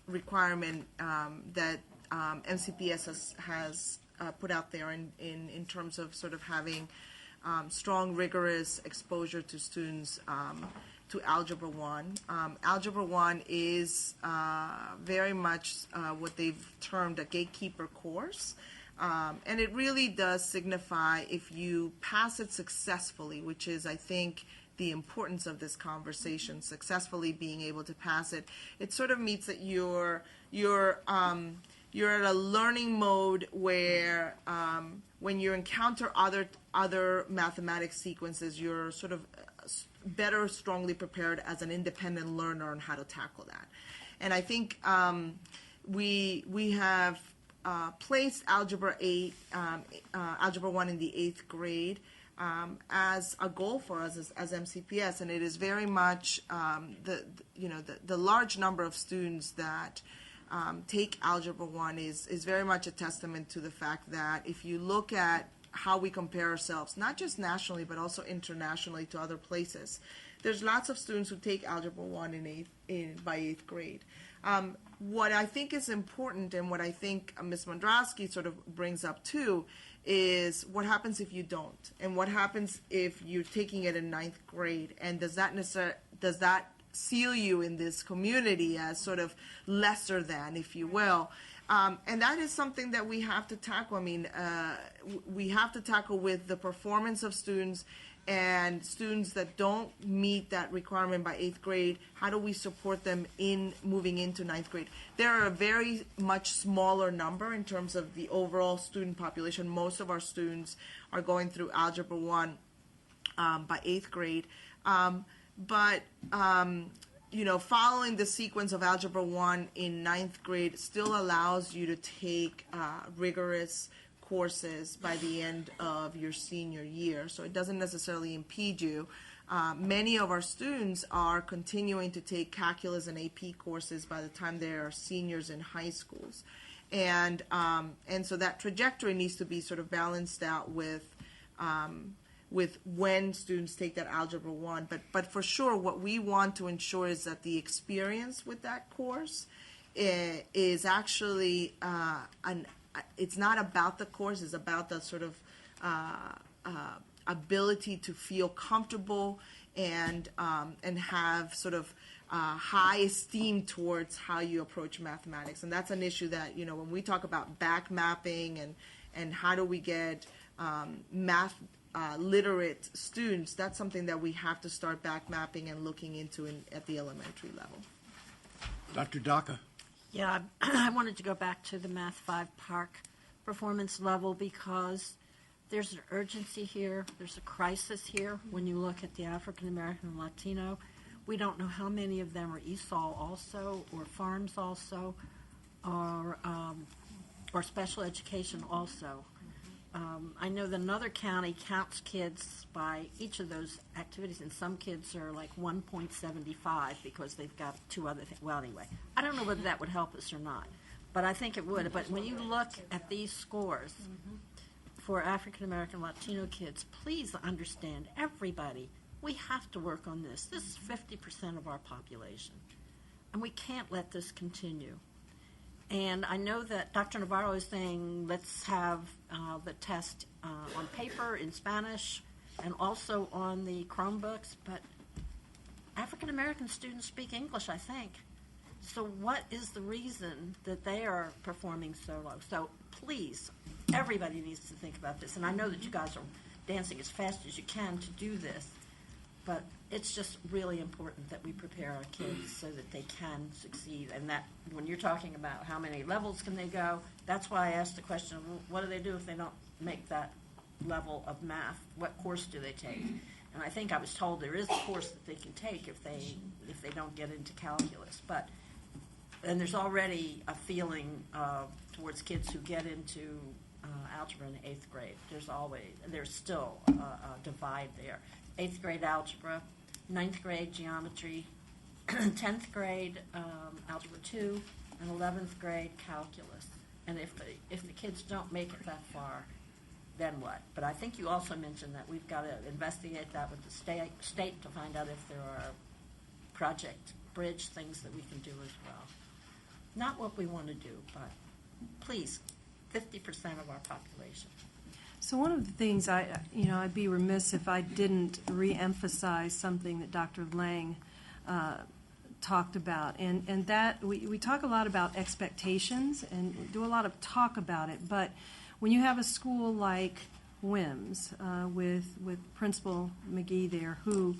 requirement that MCPS has put out there in terms of sort of having strong, rigorous exposure to students to Algebra 1. Algebra 1 is very much what they've termed a gatekeeper course. And it really does signify, if you pass it successfully, which is, I think, the importance of this conversation, successfully being able to pass it, it sort of means that you're at a learning mode where when you encounter other mathematics sequences, you're sort of better strongly prepared as an independent learner on how to tackle that. And I think we have placed Algebra 1 in the 8th grade as a goal for us as MCPS, and it is very much the large number of students that take Algebra 1 is very much a testament to the fact that if you look at how we compare ourselves, not just nationally but also internationally to other places, there's lots of students who take Algebra 1 by 8th grade. What I think is important, and what I think Ms. Mondrasky sort of brings up too, is what happens if you don't, and what happens if you're taking it in 9th grade, and does that seal you in this community as sort of lesser than, if you will? And that is something that we have to tackle. I mean, we have to tackle with the performance of students, and students that don't meet that requirement by 8th grade, how do we support them in moving into 9th grade? They're a very much smaller number in terms of the overall student population. Most of our students are going through Algebra 1 by 8th grade. But following the sequence of Algebra 1 in 9th grade still allows you to take rigorous courses by the end of your senior year, so it doesn't necessarily impede you. Many of our students are continuing to take calculus and AP courses by the time they are seniors in high schools, and so that trajectory needs to be sort of balanced out with when students take that Algebra 1. But for sure, what we want to ensure is that the experience with that course is actually it's not about the course, it's about the sort of ability to feel comfortable and have sort of high esteem towards how you approach mathematics. And that's an issue that, when we talk about back mapping and how do we get math literate students, that's something that we have to start back mapping and looking into at the elementary level. Dr. Daka. Yeah, I wanted to go back to the Math 5 Park performance level because there's an urgency here, there's a crisis here when you look at the African American and Latino. We don't know how many of them are ESOL also, or farms also, or special education also. I know that another county counts kids by each of those activities, and some kids are like 1.75 because they've got two other things. Well, anyway, I don't know whether that would help us or not, but I think it would. But when you look at these scores for African American Latino kids, please understand, everybody, we have to work on this. This is 50% of our population. and we can't let this continue. And I know that Dr. Navarro is saying let's have the test on paper in Spanish and also on the Chromebooks, but African American students speak English, I think. So what is the reason that they are performing so low? So please, everybody needs to think about this. And I know that you guys are dancing as fast as you can to do this, but it's just really important that we prepare our kids so that they can succeed. And that when you're talking about how many levels can they go, that's why I asked the question, what do they do if they don't make that level of math? What course do they take? And I think I was told there is a course that they can take if they don't get into calculus. And there's already a feeling towards kids who get into algebra in the 8th grade. There's still a divide there. 8th grade algebra, 9th grade geometry, 10th grade algebra 2, and 11th grade calculus. And if the kids don't make it that far, then what? But I think you also mentioned that we've got to investigate that with the state to find out if there are Project Bridge things that we can do as well. Not what we want to do, but please, 50% of our population. So one of the things I'd be remiss if I didn't re-emphasize something that Dr. Lang talked about, and that we talk a lot about expectations and do a lot of talk about it, but when you have a school like WIMS with Principal McGee there, who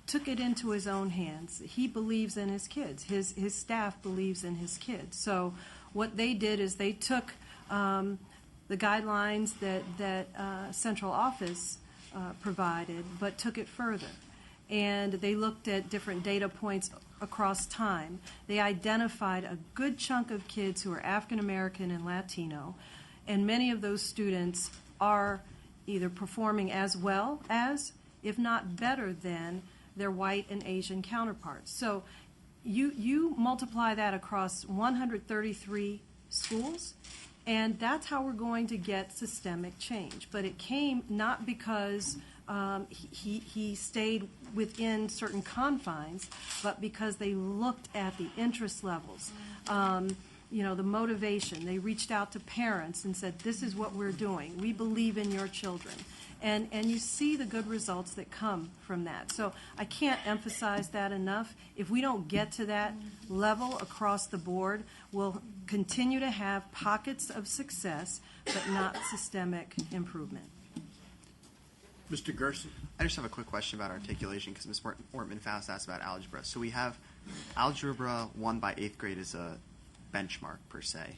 took it into his own hands, he believes in his kids. His staff believes in his kids. So what they did is they took the guidelines that central office provided, but took it further. And they looked at different data points across time. They identified a good chunk of kids who are African American and Latino, and many of those students are either performing as well as, if not better than, their white and Asian counterparts. So you multiply that across 133 schools, and that's how we're going to get systemic change. But it came not because he stayed within certain confines, but because they looked at the interest levels, the motivation. They reached out to parents and said, this is what we're doing. We believe in your children. And you see the good results that come from that. So I can't emphasize that enough. If we don't get to that level across the board, we'll continue to have pockets of success, but not systemic improvement. Mr. Gerson? I just have a quick question about articulation because Ms. Ortman-Faust asked about algebra. So we have Algebra 1 by 8th grade as a benchmark per se.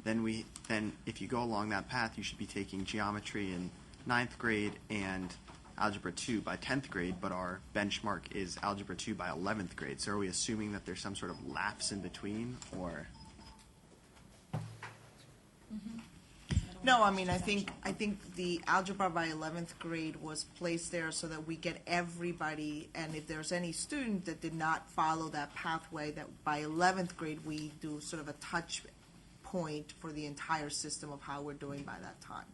Then if you go along that path, you should be taking geometry in 9th grade and Algebra 2 by 10th grade, but our benchmark is Algebra 2 by 11th grade. So are we assuming that there's some sort of lapse in between, or? No, I mean, I think the algebra by 11th grade was placed there so that we get everybody, and if there's any student that did not follow that pathway, that by 11th grade we do sort of a touch point for the entire system of how we're doing by that time.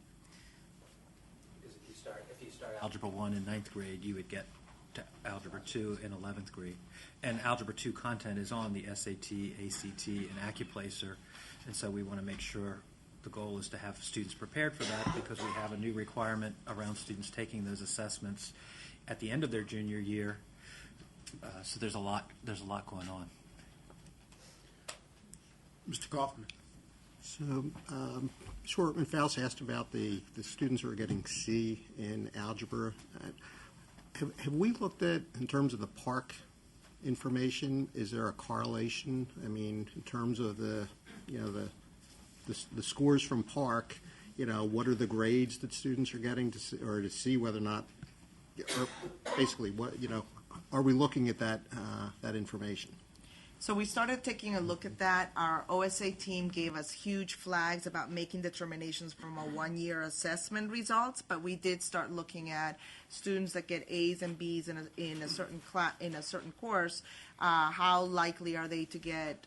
Because if you start Algebra 1 in 9th grade, you would get to Algebra 2 in 11th grade. And Algebra 2 content is on the SAT, ACT, and AccuPlacer, and so we want to make sure the goal is to have students prepared for that because we have a new requirement around students taking those assessments at the end of their junior year. So there's a lot going on. Mr. Kaufman? So, Ms. Ortman-Faust asked about the students who are getting C in algebra. Have we looked at, in terms of the PARC information, is there a correlation? I mean, in terms of the scores from PARC, what are the grades that students are getting to see whether or not, or basically, what are we looking at that information? So we started taking a look at that. Our OSA team gave us huge flags about making determinations from a one-year assessment results, but we did start looking at students that get A's and B's in a certain course. How likely are they to get,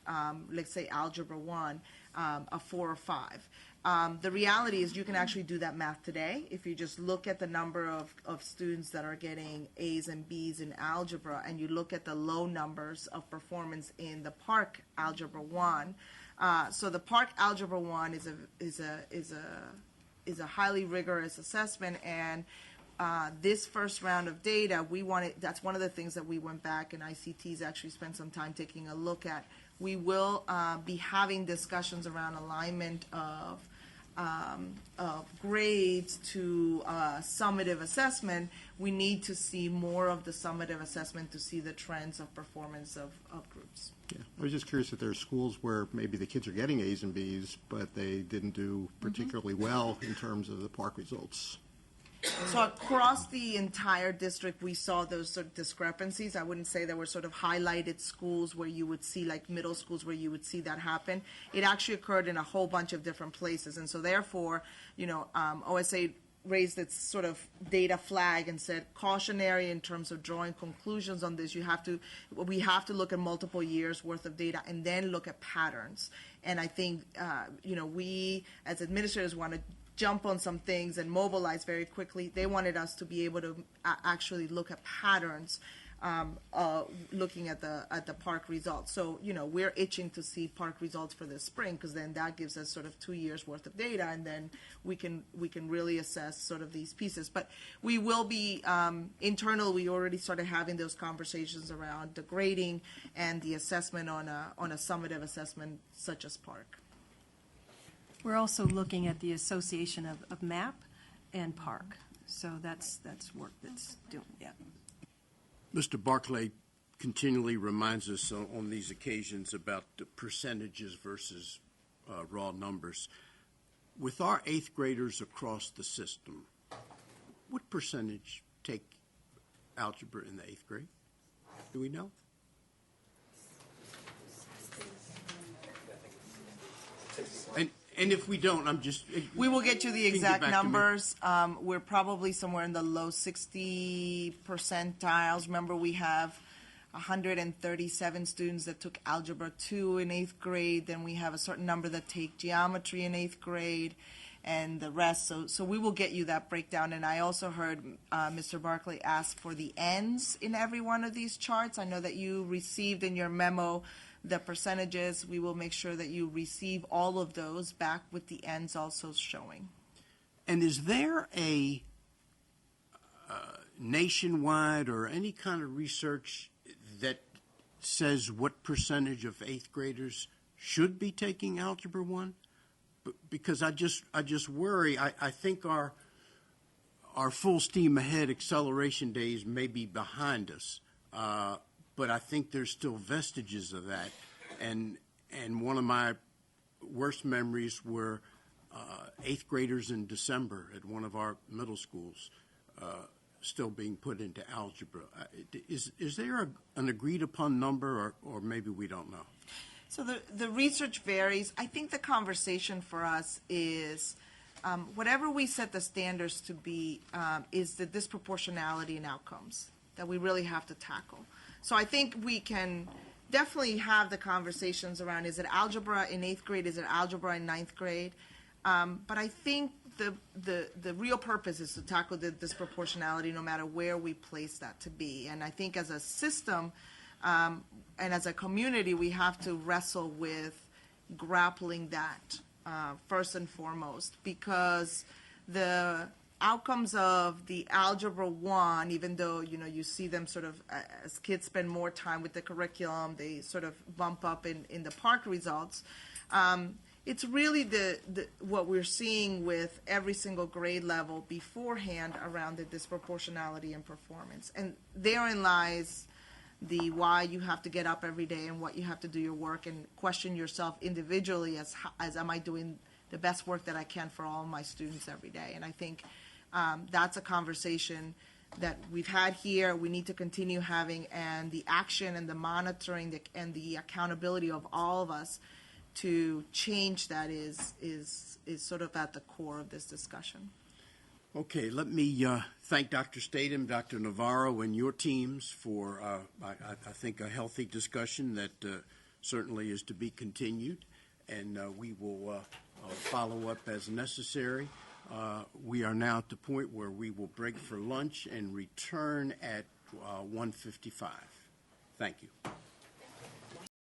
let's say, Algebra 1, a 4 or 5? The reality is you can actually do that math today. If you just look at the number of students that are getting A's and B's in algebra, and you look at the low numbers of performance in the Park Algebra 1. So the Park Algebra 1 is a highly rigorous assessment, and this first round of data, that's one of the things that we went back, and ICT's actually spent some time taking a look at. We will be having discussions around alignment of grades to summative assessment. We need to see more of the summative assessment to see the trends of performance of groups. Yeah, I was just curious if there are schools where maybe the kids are getting A's and B's, but they didn't do particularly well in terms of the Park results. So across the entire district, we saw those sort of discrepancies. I wouldn't say there were sort of highlighted schools where you would see, like middle schools, where you would see that happen. It actually occurred in a whole bunch of different places. And so therefore, OSA raised its sort of data flag and said cautionary in terms of drawing conclusions on this. We have to look at multiple years worth of data and then look at patterns. And I think, we as administrators want to jump on some things and mobilize very quickly. They wanted us to be able to actually look at patterns, looking at the Park results. So, we're itching to see Park results for this spring, because then that gives us sort of 2 years worth of data, and then we can really assess sort of these pieces. But we will be internal. We already started having those conversations around the grading and the assessment on a summative assessment such as Park. We're also looking at the association of MAP and Park. So that's work that's doing, yeah. Mr. Barclay continually reminds us on these occasions about the percentages versus raw numbers. With our 8th graders across the system, what percentage take algebra in the 8th grade? Do we know? And if we don't, we will get you the exact numbers. We're probably somewhere in the low 60 percentiles. Remember, we have 137 students that took Algebra 2 in 8th grade. Then we have a certain number that take geometry in 8th grade, and the rest. So we will get you that breakdown. And I also heard Mr. Barclay ask for the ends in every one of these charts. I know that you received in your memo the percentages. We will make sure that you receive all of those back with the ends also showing. And is there a nationwide or any kind of research that says what percentage of 8th graders should be taking Algebra 1? Because I just worry. I think our full steam ahead acceleration days may be behind us. But I think there's still vestiges of that. And one of my worst memories were 8th graders in December at one of our middle schools still being put into algebra. Is there an agreed upon number, or maybe we don't know? So the research varies. I think the conversation for us is whatever we set the standards to be is the disproportionality in outcomes that we really have to tackle. So I think we can definitely have the conversations around, is it algebra in 8th grade, is it algebra in 9th grade? But I think the real purpose is to tackle the disproportionality no matter where we place that to be. And I think as a system and as a community, we have to wrestle with grappling that first and foremost, because the outcomes of the Algebra 1, even though, you see them sort of, as kids spend more time with the curriculum, they sort of bump up in the Park results. It's really what we're seeing with every single grade level beforehand around the disproportionality in performance. And therein lies the why you have to get up every day and what you have to do your work and question yourself individually as am I doing the best work that I can for all of my students every day. And I think that's a conversation that we've had here, we need to continue having, and the action and the monitoring and the accountability of all of us to change that is sort of at the core of this discussion. Okay, let me thank Dr. Statham, Dr. Navarro, and your teams for, I think, a healthy discussion that certainly is to be continued. and we will follow up as necessary. We are now at the point where we will break for lunch and return at 1:55. Thank you.